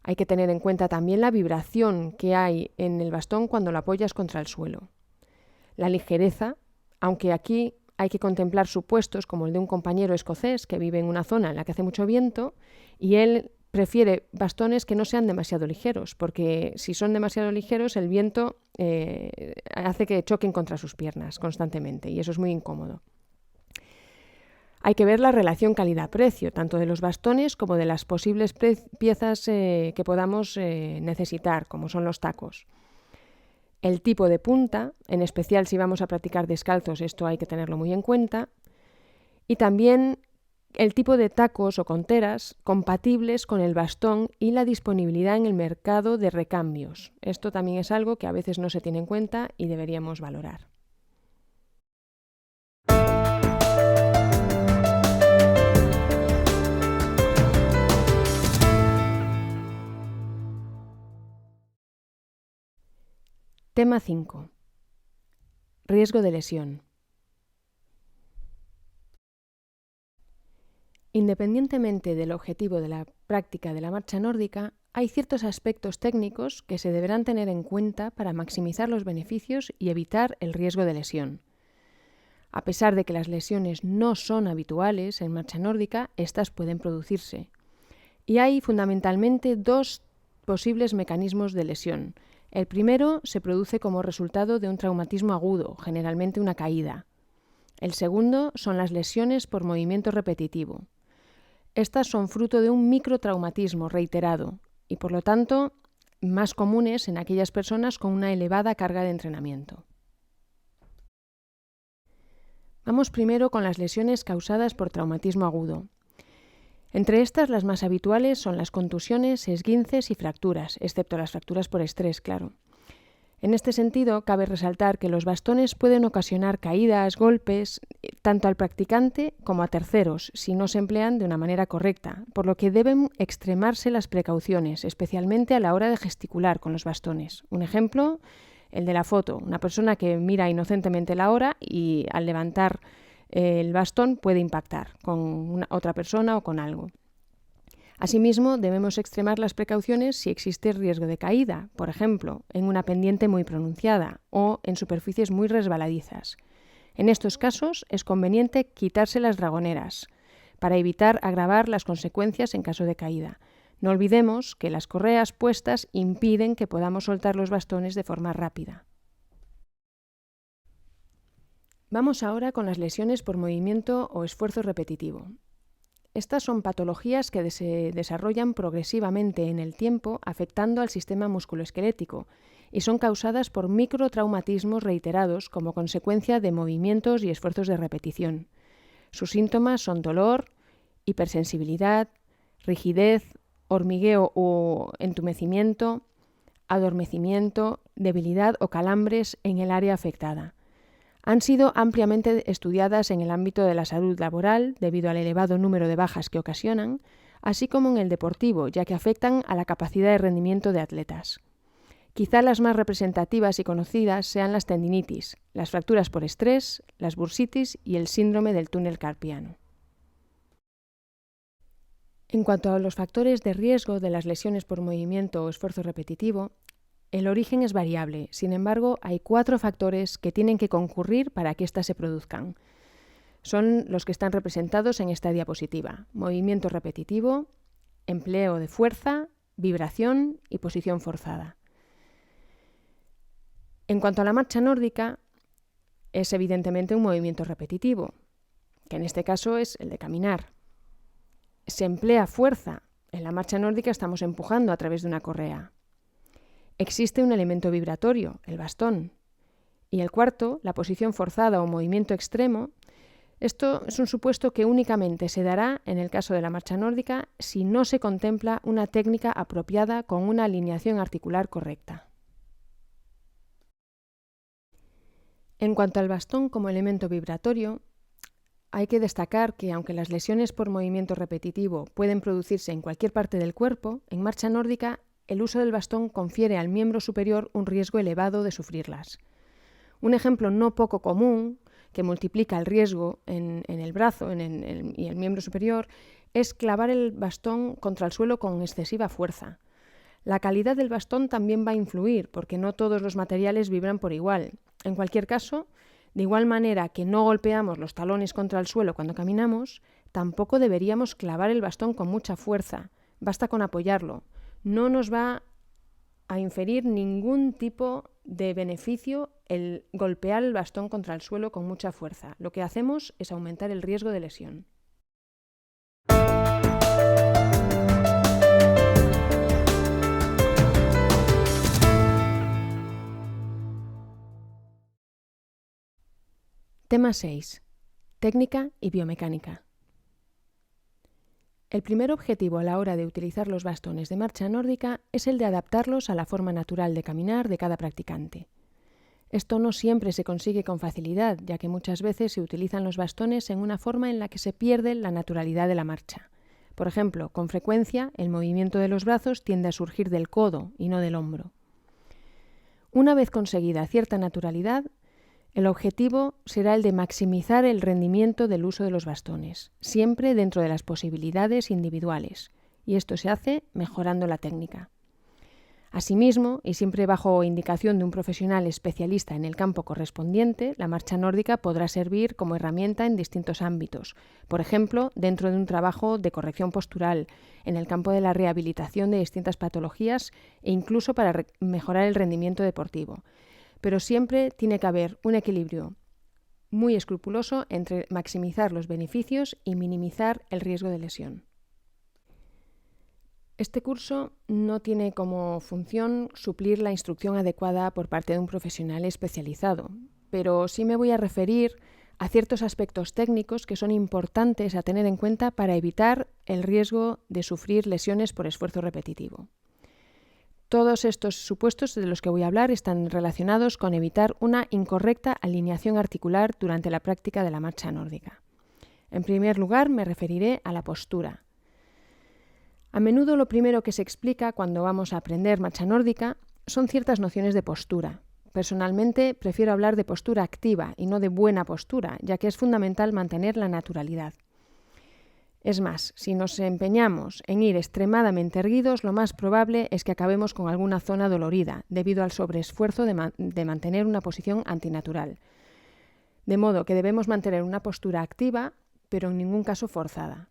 Hay que tener en cuenta también la vibración que hay en el bastón cuando lo apoyas contra el suelo. La ligereza, aunque aquí hay que contemplar supuestos como el de un compañero escocés que vive en una zona en la que hace mucho viento y él prefiere bastones que no sean demasiado ligeros, porque si son demasiado ligeros el viento hace que choquen contra sus piernas constantemente y eso es muy incómodo. Hay que ver la relación calidad-precio, tanto de los bastones como de las posibles piezas que podamos necesitar, como son los tacos. El tipo de punta, en especial si vamos a practicar descalzos, esto hay que tenerlo muy en cuenta. Y también el tipo de tacos o conteras compatibles con el bastón y la disponibilidad en el mercado de recambios. Esto también es algo que a veces no se tiene en cuenta y deberíamos valorar. Tema 5. Riesgo de lesión. Independientemente del objetivo de la práctica de la marcha nórdica, hay ciertos aspectos técnicos que se deberán tener en cuenta para maximizar los beneficios y evitar el riesgo de lesión. A pesar de que las lesiones no son habituales en marcha nórdica, estas pueden producirse. Y hay fundamentalmente dos posibles mecanismos de lesión. El primero se produce como resultado de un traumatismo agudo, generalmente una caída. El segundo son las lesiones por movimiento repetitivo. Estas son fruto de un microtraumatismo reiterado y, por lo tanto, más comunes en aquellas personas con una elevada carga de entrenamiento. Vamos primero con las lesiones causadas por traumatismo agudo. Entre estas, las más habituales son las contusiones, esguinces y fracturas, excepto las fracturas por estrés, claro. En este sentido, cabe resaltar que los bastones pueden ocasionar caídas, golpes, tanto al practicante como a terceros, si no se emplean de una manera correcta, por lo que deben extremarse las precauciones, especialmente a la hora de gesticular con los bastones. Un ejemplo, el de la foto, una persona que mira inocentemente la hora y al levantar el bastón puede impactar con otra persona o con algo. Asimismo, debemos extremar las precauciones si existe riesgo de caída, por ejemplo, en una pendiente muy pronunciada o en superficies muy resbaladizas. En estos casos es conveniente quitarse las dragoneras para evitar agravar las consecuencias en caso de caída. No olvidemos que las correas puestas impiden que podamos soltar los bastones de forma rápida. Vamos ahora con las lesiones por movimiento o esfuerzo repetitivo. Estas son patologías que se desarrollan progresivamente en el tiempo afectando al sistema musculoesquelético y son causadas por microtraumatismos reiterados como consecuencia de movimientos y esfuerzos de repetición. Sus síntomas son dolor, hipersensibilidad, rigidez, hormigueo o entumecimiento, adormecimiento, debilidad o calambres en el área afectada. Han sido ampliamente estudiadas en el ámbito de la salud laboral debido al elevado número de bajas que ocasionan, así como en el deportivo, ya que afectan a la capacidad de rendimiento de atletas. Quizá las más representativas y conocidas sean las tendinitis, las fracturas por estrés, las bursitis y el síndrome del túnel carpiano. En cuanto a los factores de riesgo de las lesiones por movimiento o esfuerzo repetitivo, el origen es variable, sin embargo, hay 4 factores que tienen que concurrir para que éstas se produzcan. Son los que están representados en esta diapositiva: movimiento repetitivo, empleo de fuerza, vibración y posición forzada. En cuanto a la marcha nórdica, es evidentemente un movimiento repetitivo, que en este caso es el de caminar. Se emplea fuerza. En la marcha nórdica estamos empujando a través de una correa. Existe un elemento vibratorio, el bastón. Y el cuarto, la posición forzada o movimiento extremo, Esto es un supuesto que únicamente se dará en el caso de la marcha nórdica si no se contempla una técnica apropiada con una alineación articular correcta. En cuanto al bastón como elemento vibratorio, hay que destacar que aunque las lesiones por movimiento repetitivo pueden producirse en cualquier parte del cuerpo, en marcha nórdica el uso del bastón confiere al miembro superior un riesgo elevado de sufrirlas. Un ejemplo no poco común que multiplica el riesgo en el brazo y el miembro superior es clavar el bastón contra el suelo con excesiva fuerza. La calidad del bastón también va a influir, porque no todos los materiales vibran por igual. En cualquier caso, de igual manera que no golpeamos los talones contra el suelo cuando caminamos, tampoco deberíamos clavar el bastón con mucha fuerza. Basta con apoyarlo. No nos va a inferir ningún tipo de beneficio el golpear el bastón contra el suelo con mucha fuerza. Lo que hacemos es aumentar el riesgo de lesión. Tema 6. Técnica y biomecánica. El primer objetivo a la hora de utilizar los bastones de marcha nórdica es el de adaptarlos a la forma natural de caminar de cada practicante. Esto no siempre se consigue con facilidad, ya que muchas veces se utilizan los bastones en una forma en la que se pierde la naturalidad de la marcha. Por ejemplo, con frecuencia el movimiento de los brazos tiende a surgir del codo y no del hombro. Una vez conseguida cierta naturalidad, el objetivo será el de maximizar el rendimiento del uso de los bastones, siempre dentro de las posibilidades individuales, y esto se hace mejorando la técnica. Asimismo, y siempre bajo indicación de un profesional especialista en el campo correspondiente, la marcha nórdica podrá servir como herramienta en distintos ámbitos, por ejemplo, dentro de un trabajo de corrección postural, en el campo de la rehabilitación de distintas patologías e incluso para mejorar el rendimiento deportivo. Pero siempre tiene que haber un equilibrio muy escrupuloso entre maximizar los beneficios y minimizar el riesgo de lesión. Este curso no tiene como función suplir la instrucción adecuada por parte de un profesional especializado, pero sí me voy a referir a ciertos aspectos técnicos que son importantes a tener en cuenta para evitar el riesgo de sufrir lesiones por esfuerzo repetitivo. Todos estos supuestos de los que voy a hablar están relacionados con evitar una incorrecta alineación articular durante la práctica de la marcha nórdica. En primer lugar, me referiré a la postura. A menudo lo primero que se explica cuando vamos a aprender marcha nórdica son ciertas nociones de postura. Personalmente, prefiero hablar de postura activa y no de buena postura, ya que es fundamental mantener la naturalidad. Es más, si nos empeñamos en ir extremadamente erguidos, lo más probable es que acabemos con alguna zona dolorida, debido al sobreesfuerzo de mantener una posición antinatural. De modo que debemos mantener una postura activa, pero en ningún caso forzada.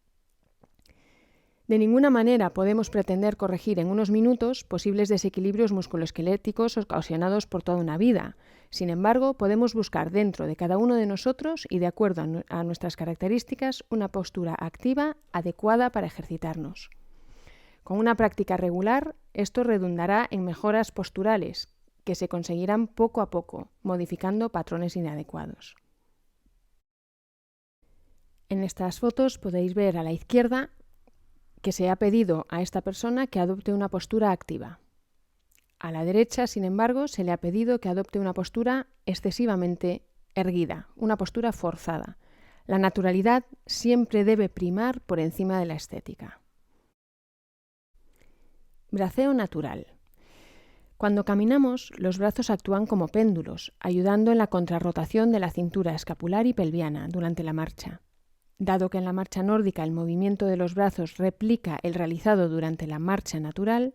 De ninguna manera podemos pretender corregir en unos minutos posibles desequilibrios musculoesqueléticos ocasionados por toda una vida. Sin embargo, podemos buscar dentro de cada uno de nosotros y de acuerdo a nuestras características una postura activa adecuada para ejercitarnos. Con una práctica regular, esto redundará en mejoras posturales que se conseguirán poco a poco, modificando patrones inadecuados. En estas fotos podéis ver a la izquierda que se ha pedido a esta persona que adopte una postura activa. A la derecha, sin embargo, se le ha pedido que adopte una postura excesivamente erguida, una postura forzada. La naturalidad siempre debe primar por encima de la estética. Braceo natural. Cuando caminamos, los brazos actúan como péndulos, ayudando en la contrarrotación de la cintura escapular y pelviana durante la marcha. Dado que en la marcha nórdica el movimiento de los brazos replica el realizado durante la marcha natural,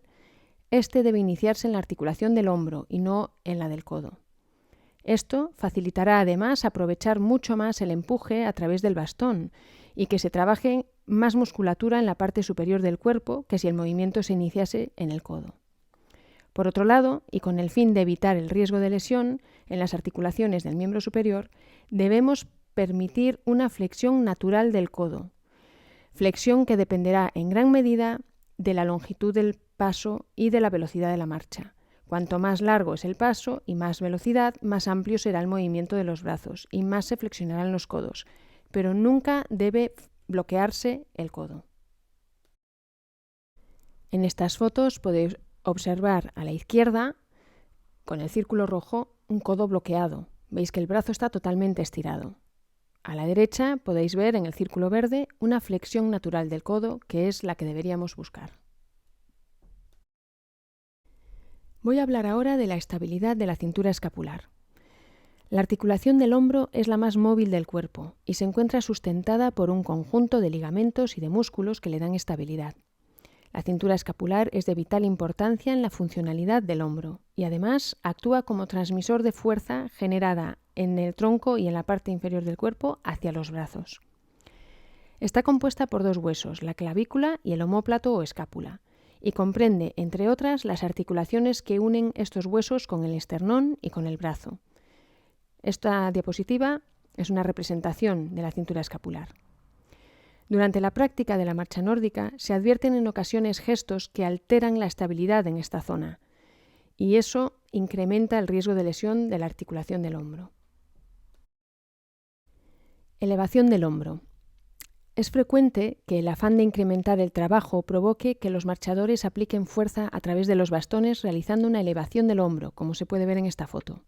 este debe iniciarse en la articulación del hombro y no en la del codo. Esto facilitará además aprovechar mucho más el empuje a través del bastón y que se trabaje más musculatura en la parte superior del cuerpo que si el movimiento se iniciase en el codo. Por otro lado, y con el fin de evitar el riesgo de lesión en las articulaciones del miembro superior, debemos permitir una flexión natural del codo, flexión que dependerá en gran medida de la longitud del paso y de la velocidad de la marcha. Cuanto más largo es el paso y más velocidad, más amplio será el movimiento de los brazos y más se flexionarán los codos, pero nunca debe bloquearse el codo. En estas fotos podéis observar a la izquierda, con el círculo rojo, un codo bloqueado. Veis que el brazo está totalmente estirado. A la derecha podéis ver en el círculo verde una flexión natural del codo, que es la que deberíamos buscar. Voy a hablar ahora de la estabilidad de la cintura escapular. La articulación del hombro es la más móvil del cuerpo y se encuentra sustentada por un conjunto de ligamentos y de músculos que le dan estabilidad. La cintura escapular es de vital importancia en la funcionalidad del hombro y además actúa como transmisor de fuerza generada en el tronco y en la parte inferior del cuerpo hacia los brazos. Está compuesta por dos huesos, la clavícula y el omóplato o escápula, y comprende, entre otras, las articulaciones que unen estos huesos con el esternón y con el brazo. Esta diapositiva es una representación de la cintura escapular. Durante la práctica de la marcha nórdica se advierten en ocasiones gestos que alteran la estabilidad en esta zona, y eso incrementa el riesgo de lesión de la articulación del hombro. Elevación del hombro. Es frecuente que el afán de incrementar el trabajo provoque que los marchadores apliquen fuerza a través de los bastones realizando una elevación del hombro, como se puede ver en esta foto.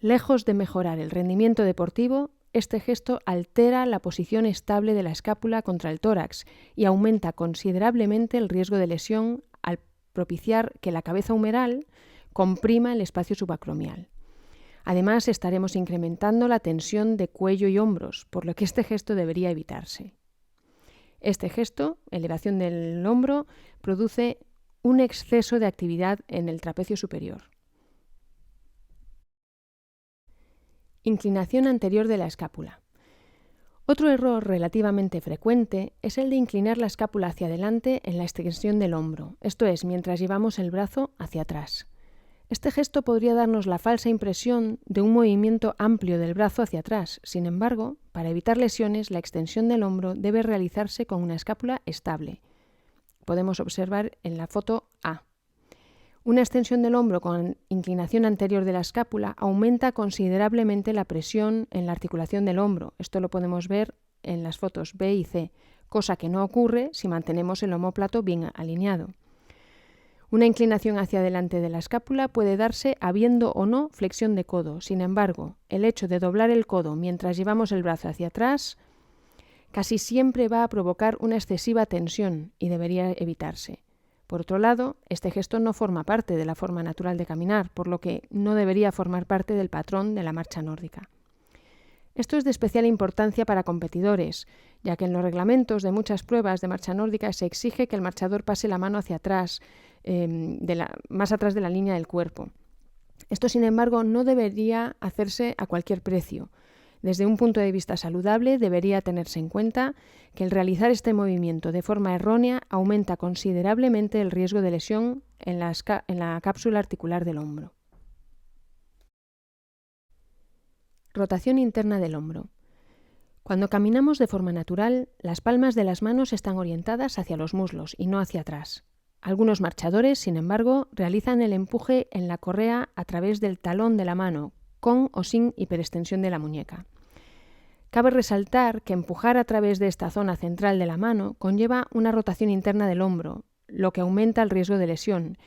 Lejos de mejorar el rendimiento deportivo, este gesto altera la posición estable de la escápula contra el tórax y aumenta considerablemente el riesgo de lesión al propiciar que la cabeza humeral comprima el espacio subacromial. Además, estaremos incrementando la tensión de cuello y hombros, por lo que este gesto debería evitarse. Este gesto, elevación del hombro, produce un exceso de actividad en el trapecio superior. Inclinación anterior de la escápula. Otro error relativamente frecuente es el de inclinar la escápula hacia adelante en la extensión del hombro, esto es, mientras llevamos el brazo hacia atrás. Este gesto podría darnos la falsa impresión de un movimiento amplio del brazo hacia atrás. Sin embargo, para evitar lesiones, la extensión del hombro debe realizarse con una escápula estable. Podemos observar en la foto A. Una extensión del hombro con inclinación anterior de la escápula aumenta considerablemente la presión en la articulación del hombro. Esto lo podemos ver en las fotos B y C, cosa que no ocurre si mantenemos el omóplato bien alineado. Una inclinación hacia adelante de la escápula puede darse habiendo o no flexión de codo. Sin embargo, el hecho de doblar el codo mientras llevamos el brazo hacia atrás casi siempre va a provocar una excesiva tensión y debería evitarse. Por otro lado, este gesto no forma parte de la forma natural de caminar, por lo que no debería formar parte del patrón de la marcha nórdica. Esto es de especial importancia para competidores, ya que en los reglamentos de muchas pruebas de marcha nórdica se exige que el marchador pase la mano hacia atrás, más atrás de la línea del cuerpo. Esto, sin embargo, no debería hacerse a cualquier precio. Desde un punto de vista saludable, debería tenerse en cuenta que el realizar este movimiento de forma errónea aumenta considerablemente el riesgo de lesión en la cápsula articular del hombro. Rotación interna del hombro. Cuando caminamos de forma natural, las palmas de las manos están orientadas hacia los muslos y no hacia atrás. Algunos marchadores, sin embargo, realizan el empuje en la correa a través del talón de la mano, con o sin hiperextensión de la muñeca. Cabe resaltar que empujar a través de esta zona central de la mano conlleva una rotación interna del hombro, lo que aumenta el riesgo de lesión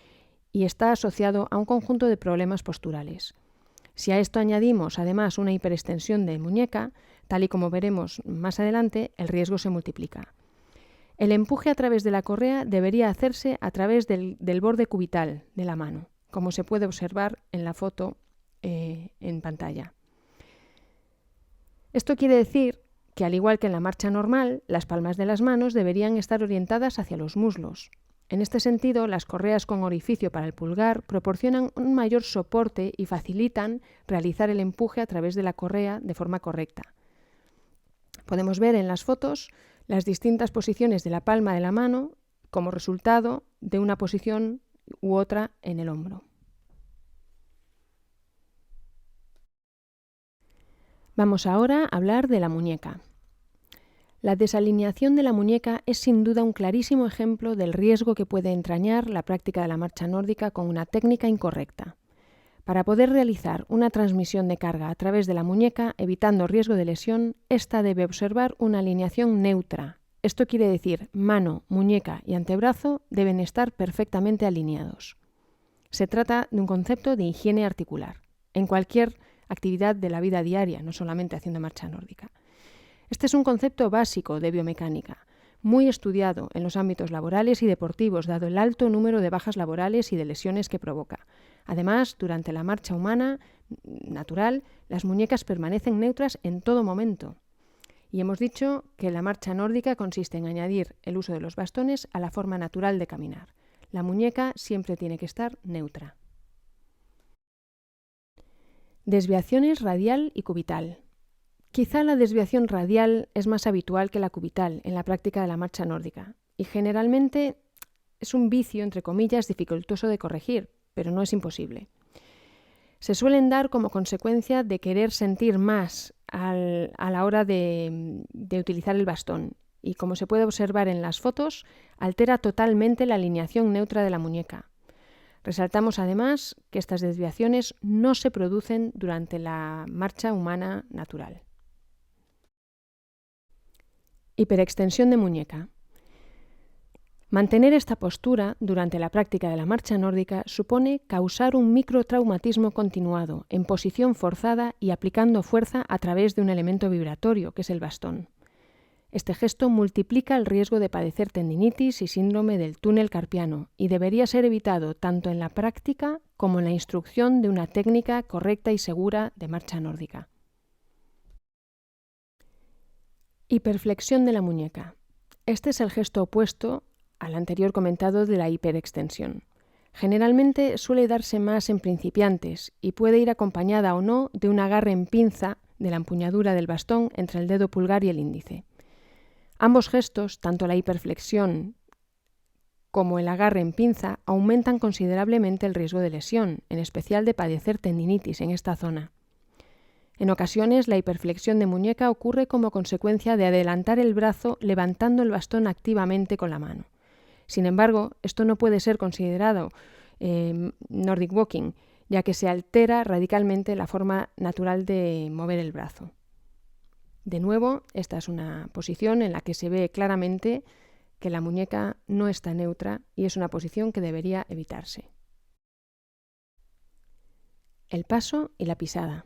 y está asociado a un conjunto de problemas posturales. Si a esto añadimos además una hiperextensión de muñeca, tal y como veremos más adelante, el riesgo se multiplica. El empuje a través de la correa debería hacerse a través del borde cubital de la mano, como se puede observar en la foto en pantalla. Esto quiere decir que, al igual que en la marcha normal, las palmas de las manos deberían estar orientadas hacia los muslos. En este sentido, las correas con orificio para el pulgar proporcionan un mayor soporte y facilitan realizar el empuje a través de la correa de forma correcta. Podemos ver en las fotos las distintas posiciones de la palma de la mano como resultado de una posición u otra en el hombro. Vamos ahora a hablar de la muñeca. La desalineación de la muñeca es sin duda un clarísimo ejemplo del riesgo que puede entrañar la práctica de la marcha nórdica con una técnica incorrecta. Para poder realizar una transmisión de carga a través de la muñeca, evitando riesgo de lesión, ésta debe observar una alineación neutra. Esto quiere decir, mano, muñeca y antebrazo deben estar perfectamente alineados. Se trata de un concepto de higiene articular, en cualquier actividad de la vida diaria, no solamente haciendo marcha nórdica. Este es un concepto básico de biomecánica, muy estudiado en los ámbitos laborales y deportivos, dado el alto número de bajas laborales y de lesiones que provoca. Además, durante la marcha humana natural, las muñecas permanecen neutras en todo momento. Y hemos dicho que la marcha nórdica consiste en añadir el uso de los bastones a la forma natural de caminar. La muñeca siempre tiene que estar neutra. Desviaciones radial y cubital. Quizá la desviación radial es más habitual que la cubital en la práctica de la marcha nórdica y generalmente es un vicio, entre comillas, dificultoso de corregir, pero no es imposible. Se suelen dar como consecuencia de querer sentir más a la hora de utilizar el bastón y, como se puede observar en las fotos, altera totalmente la alineación neutra de la muñeca. Resaltamos además que estas desviaciones no se producen durante la marcha humana natural. Hiperextensión de muñeca. Mantener esta postura durante la práctica de la marcha nórdica supone causar un microtraumatismo continuado, en posición forzada y aplicando fuerza a través de un elemento vibratorio, que es el bastón. Este gesto multiplica el riesgo de padecer tendinitis y síndrome del túnel carpiano y debería ser evitado tanto en la práctica como en la instrucción de una técnica correcta y segura de marcha nórdica. Hiperflexión de la muñeca. Este es el gesto opuesto al anterior comentado de la hiperextensión. Generalmente suele darse más en principiantes y puede ir acompañada o no de un agarre en pinza de la empuñadura del bastón entre el dedo pulgar y el índice. Ambos gestos, tanto la hiperflexión como el agarre en pinza, aumentan considerablemente el riesgo de lesión, en especial de padecer tendinitis en esta zona. En ocasiones, la hiperflexión de muñeca ocurre como consecuencia de adelantar el brazo levantando el bastón activamente con la mano. Sin embargo, esto no puede ser considerado Nordic Walking, ya que se altera radicalmente la forma natural de mover el brazo. De nuevo, esta es una posición en la que se ve claramente que la muñeca no está neutra y es una posición que debería evitarse. El paso y la pisada.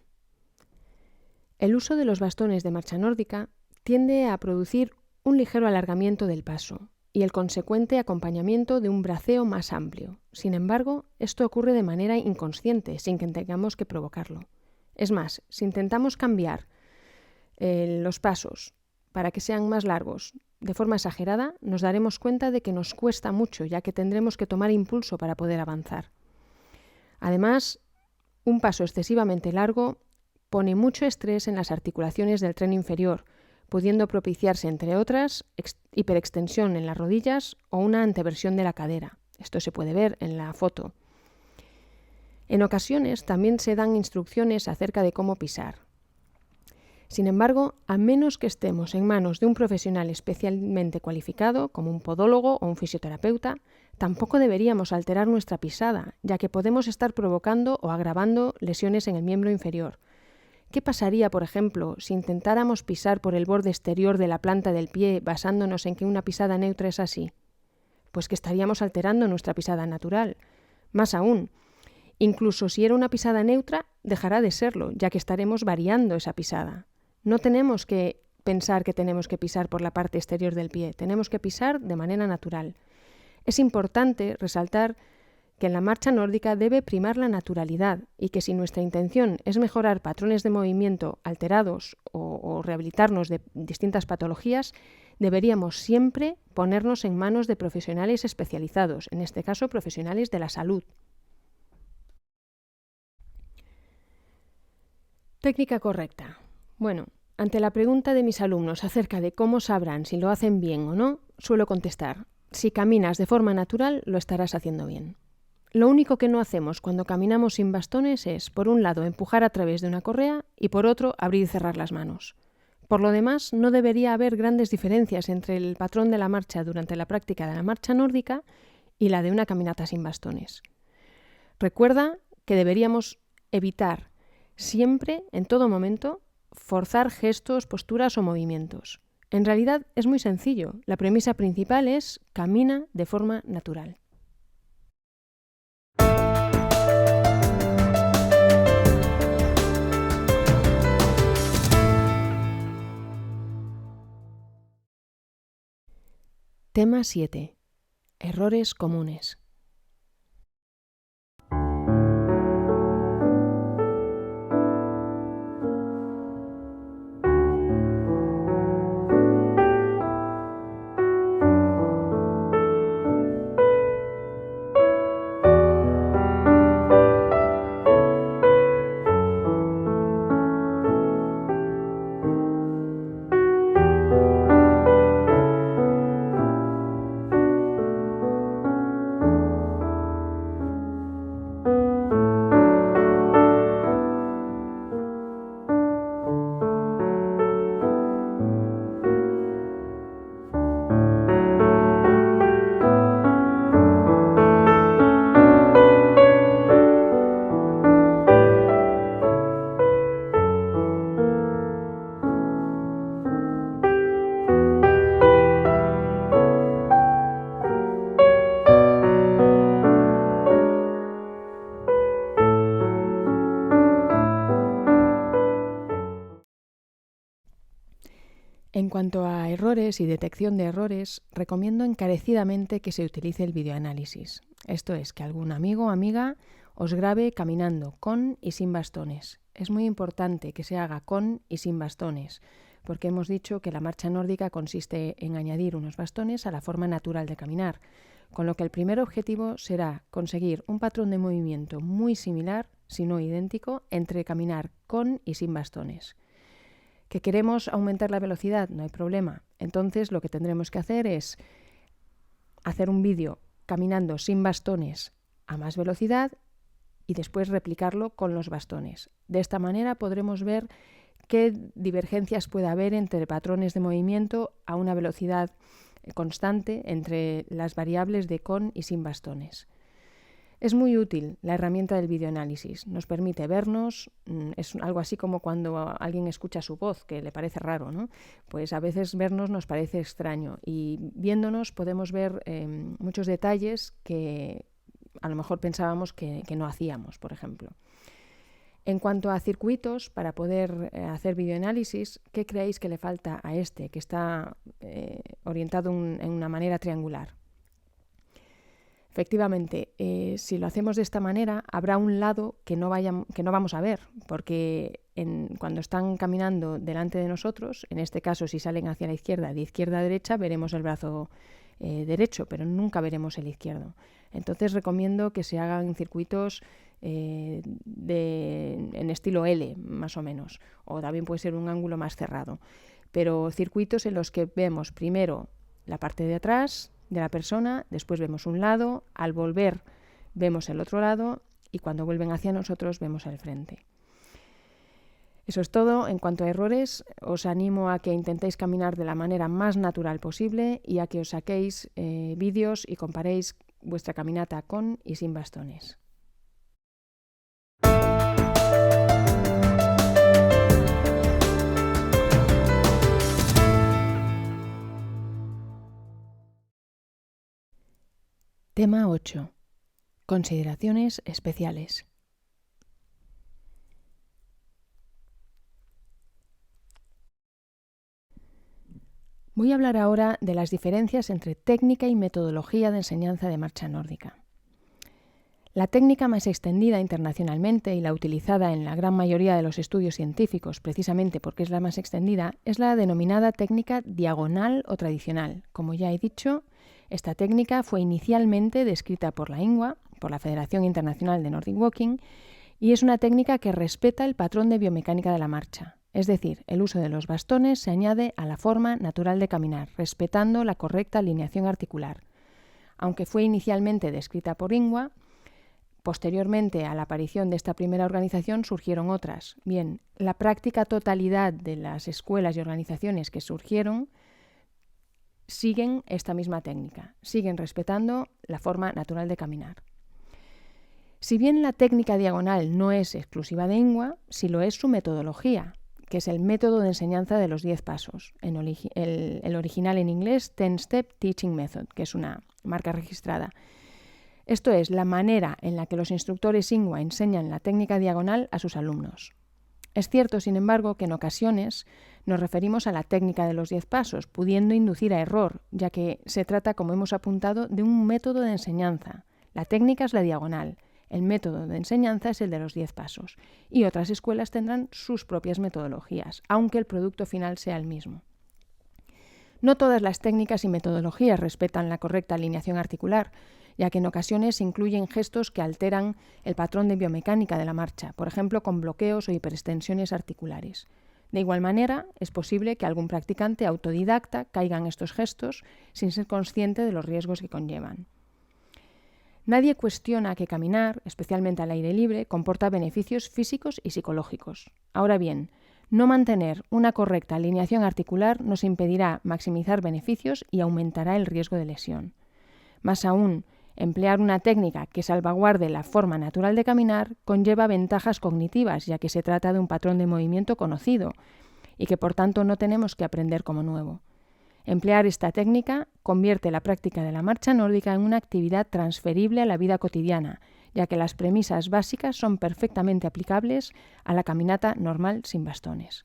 El uso de los bastones de marcha nórdica tiende a producir un ligero alargamiento del paso y el consecuente acompañamiento de un braceo más amplio. Sin embargo, esto ocurre de manera inconsciente, sin que tengamos que provocarlo. Es más, si intentamos cambiar los pasos para que sean más largos de forma exagerada, nos daremos cuenta de que nos cuesta mucho, ya que tendremos que tomar impulso para poder avanzar. Además, un paso excesivamente largo pone mucho estrés en las articulaciones del tren inferior, pudiendo propiciarse, entre otras, hiperextensión en las rodillas o una anteversión de la cadera. Esto se puede ver en la foto. En ocasiones también se dan instrucciones acerca de cómo pisar. Sin embargo, a menos que estemos en manos de un profesional especialmente cualificado, como un podólogo o un fisioterapeuta, tampoco deberíamos alterar nuestra pisada, ya que podemos estar provocando o agravando lesiones en el miembro inferior. ¿Qué pasaría, por ejemplo, si intentáramos pisar por el borde exterior de la planta del pie basándonos en que una pisada neutra es así? Pues que estaríamos alterando nuestra pisada natural. Más aún, incluso si era una pisada neutra, dejará de serlo, ya que estaremos variando esa pisada. No tenemos que pensar que tenemos que pisar por la parte exterior del pie, tenemos que pisar de manera natural. Es importante resaltar que en la marcha nórdica debe primar la naturalidad y que si nuestra intención es mejorar patrones de movimiento alterados o rehabilitarnos de distintas patologías, deberíamos siempre ponernos en manos de profesionales especializados, en este caso profesionales de la salud. Técnica correcta. Bueno, ante la pregunta de mis alumnos acerca de cómo sabrán si lo hacen bien o no, suelo contestar: si caminas de forma natural, lo estarás haciendo bien. Lo único que no hacemos cuando caminamos sin bastones es, por un lado, empujar a través de una correa y, por otro, abrir y cerrar las manos. Por lo demás, no debería haber grandes diferencias entre el patrón de la marcha durante la práctica de la marcha nórdica y la de una caminata sin bastones. Recuerda que deberíamos evitar siempre, en todo momento, forzar gestos, posturas o movimientos. En realidad es muy sencillo. La premisa principal es camina de forma natural. Tema 7. Errores comunes. En cuanto a errores y detección de errores, recomiendo encarecidamente que se utilice el videoanálisis. Esto es, que algún amigo o amiga os grabe caminando con y sin bastones. Es muy importante que se haga con y sin bastones, porque hemos dicho que la marcha nórdica consiste en añadir unos bastones a la forma natural de caminar, con lo que el primer objetivo será conseguir un patrón de movimiento muy similar, si no idéntico, entre caminar con y sin bastones. ¿Que queremos aumentar la velocidad? No hay problema. Entonces lo que tendremos que hacer es hacer un vídeo caminando sin bastones a más velocidad y después replicarlo con los bastones. De esta manera podremos ver qué divergencias puede haber entre patrones de movimiento a una velocidad constante entre las variables de con y sin bastones. Es muy útil la herramienta del videoanálisis. Nos permite vernos, es algo así como cuando alguien escucha su voz, que le parece raro, ¿no? Pues a veces vernos nos parece extraño y viéndonos podemos ver muchos detalles que a lo mejor pensábamos que no hacíamos, por ejemplo. En cuanto a circuitos, para poder hacer videoanálisis, ¿qué creéis que le falta a este, que está orientado en una manera triangular? Efectivamente, si lo hacemos de esta manera, habrá un lado que no vamos a ver, porque cuando están caminando delante de nosotros, en este caso si salen hacia la izquierda, de izquierda a derecha, veremos el brazo derecho, pero nunca veremos el izquierdo. Entonces recomiendo que se hagan circuitos en estilo L, más o menos, o también puede ser un ángulo más cerrado, pero circuitos en los que vemos primero la parte de atrás de la persona, después vemos un lado, al volver vemos el otro lado y cuando vuelven hacia nosotros vemos el frente. Eso es todo. En cuanto a errores, os animo a que intentéis caminar de la manera más natural posible y a que os saquéis vídeos y comparéis vuestra caminata con y sin bastones. Tema 8. Consideraciones especiales. Voy a hablar ahora de las diferencias entre técnica y metodología de enseñanza de marcha nórdica. La técnica más extendida internacionalmente y la utilizada en la gran mayoría de los estudios científicos, precisamente porque es la más extendida, es la denominada técnica diagonal o tradicional. Como ya he dicho, esta técnica fue inicialmente descrita por la INWA, por la Federación Internacional de Nordic Walking, y es una técnica que respeta el patrón de biomecánica de la marcha. Es decir, el uso de los bastones se añade a la forma natural de caminar, respetando la correcta alineación articular. Aunque fue inicialmente descrita por INWA, posteriormente a la aparición de esta primera organización surgieron otras. Bien, la práctica totalidad de las escuelas y organizaciones que surgieron siguen esta misma técnica, siguen respetando la forma natural de caminar. Si bien la técnica diagonal no es exclusiva de Ingua, sí lo es su metodología, que es el método de enseñanza de los 10 pasos, el original en inglés 10-Step Teaching Method, que es una marca registrada. Esto es la manera en la que los instructores Ingua enseñan la técnica diagonal a sus alumnos. Es cierto, sin embargo, que en ocasiones nos referimos a la técnica de los 10 pasos, pudiendo inducir a error, ya que se trata, como hemos apuntado, de un método de enseñanza. La técnica es la diagonal, el método de enseñanza es el de los 10 pasos, y otras escuelas tendrán sus propias metodologías, aunque el producto final sea el mismo. No todas las técnicas y metodologías respetan la correcta alineación articular, ya que en ocasiones incluyen gestos que alteran el patrón de biomecánica de la marcha, por ejemplo con bloqueos o hiperextensiones articulares. De igual manera, es posible que algún practicante autodidacta caiga en estos gestos sin ser consciente de los riesgos que conllevan. Nadie cuestiona que caminar, especialmente al aire libre, comporta beneficios físicos y psicológicos. Ahora bien, no mantener una correcta alineación articular nos impedirá maximizar beneficios y aumentará el riesgo de lesión. Más aún, emplear una técnica que salvaguarde la forma natural de caminar conlleva ventajas cognitivas, ya que se trata de un patrón de movimiento conocido y que por tanto no tenemos que aprender como nuevo. Emplear esta técnica convierte la práctica de la marcha nórdica en una actividad transferible a la vida cotidiana, ya que las premisas básicas son perfectamente aplicables a la caminata normal sin bastones.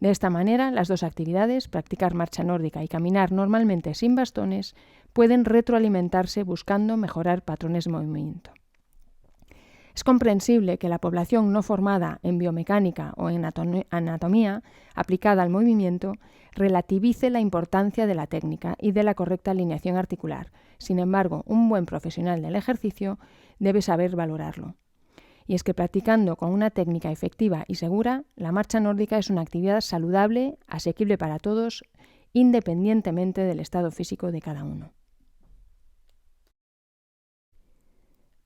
De esta manera, las dos actividades, practicar marcha nórdica y caminar normalmente sin bastones, pueden retroalimentarse buscando mejorar patrones de movimiento. Es comprensible que la población no formada en biomecánica o en anatomía aplicada al movimiento relativice la importancia de la técnica y de la correcta alineación articular. Sin embargo, un buen profesional del ejercicio debe saber valorarlo. Y es que practicando con una técnica efectiva y segura, la marcha nórdica es una actividad saludable, asequible para todos, independientemente del estado físico de cada uno.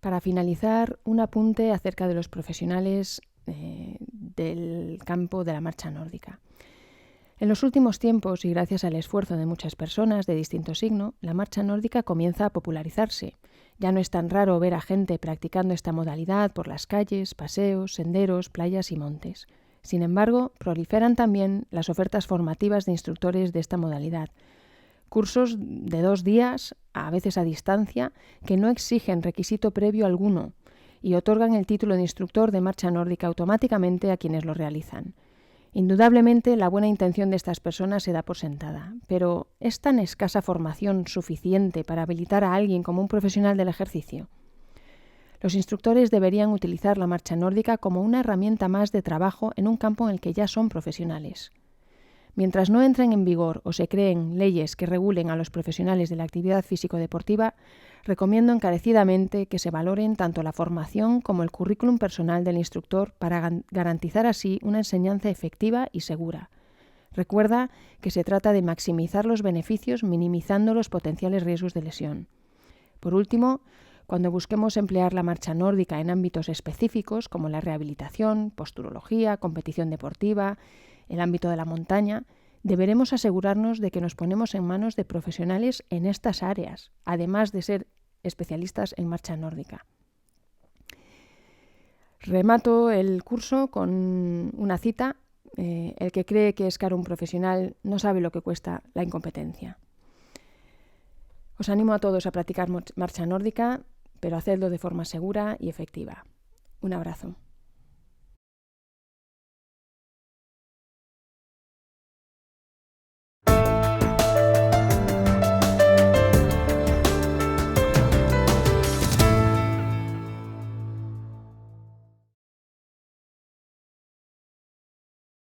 Para finalizar, un apunte acerca de los profesionales del campo de la marcha nórdica. En los últimos tiempos, y gracias al esfuerzo de muchas personas de distinto signo, la marcha nórdica comienza a popularizarse. Ya no es tan raro ver a gente practicando esta modalidad por las calles, paseos, senderos, playas y montes. Sin embargo, proliferan también las ofertas formativas de instructores de esta modalidad. Cursos de 2 días, a veces a distancia, que no exigen requisito previo alguno y otorgan el título de instructor de marcha nórdica automáticamente a quienes lo realizan. Indudablemente, la buena intención de estas personas se da por sentada, pero ¿es tan escasa formación suficiente para habilitar a alguien como un profesional del ejercicio? Los instructores deberían utilizar la marcha nórdica como una herramienta más de trabajo en un campo en el que ya son profesionales. Mientras no entren en vigor o se creen leyes que regulen a los profesionales de la actividad físico-deportiva, recomiendo encarecidamente que se valoren tanto la formación como el currículum personal del instructor para garantizar así una enseñanza efectiva y segura. Recuerda que se trata de maximizar los beneficios minimizando los potenciales riesgos de lesión. Por último, cuando busquemos emplear la marcha nórdica en ámbitos específicos como la rehabilitación, posturología, competición deportiva, el ámbito de la montaña, deberemos asegurarnos de que nos ponemos en manos de profesionales en estas áreas, además de ser especialistas en marcha nórdica. Remato el curso con una cita. El que cree que es caro un profesional no sabe lo que cuesta la incompetencia. Os animo a todos a practicar marcha nórdica, pero hacedlo de forma segura y efectiva. Un abrazo.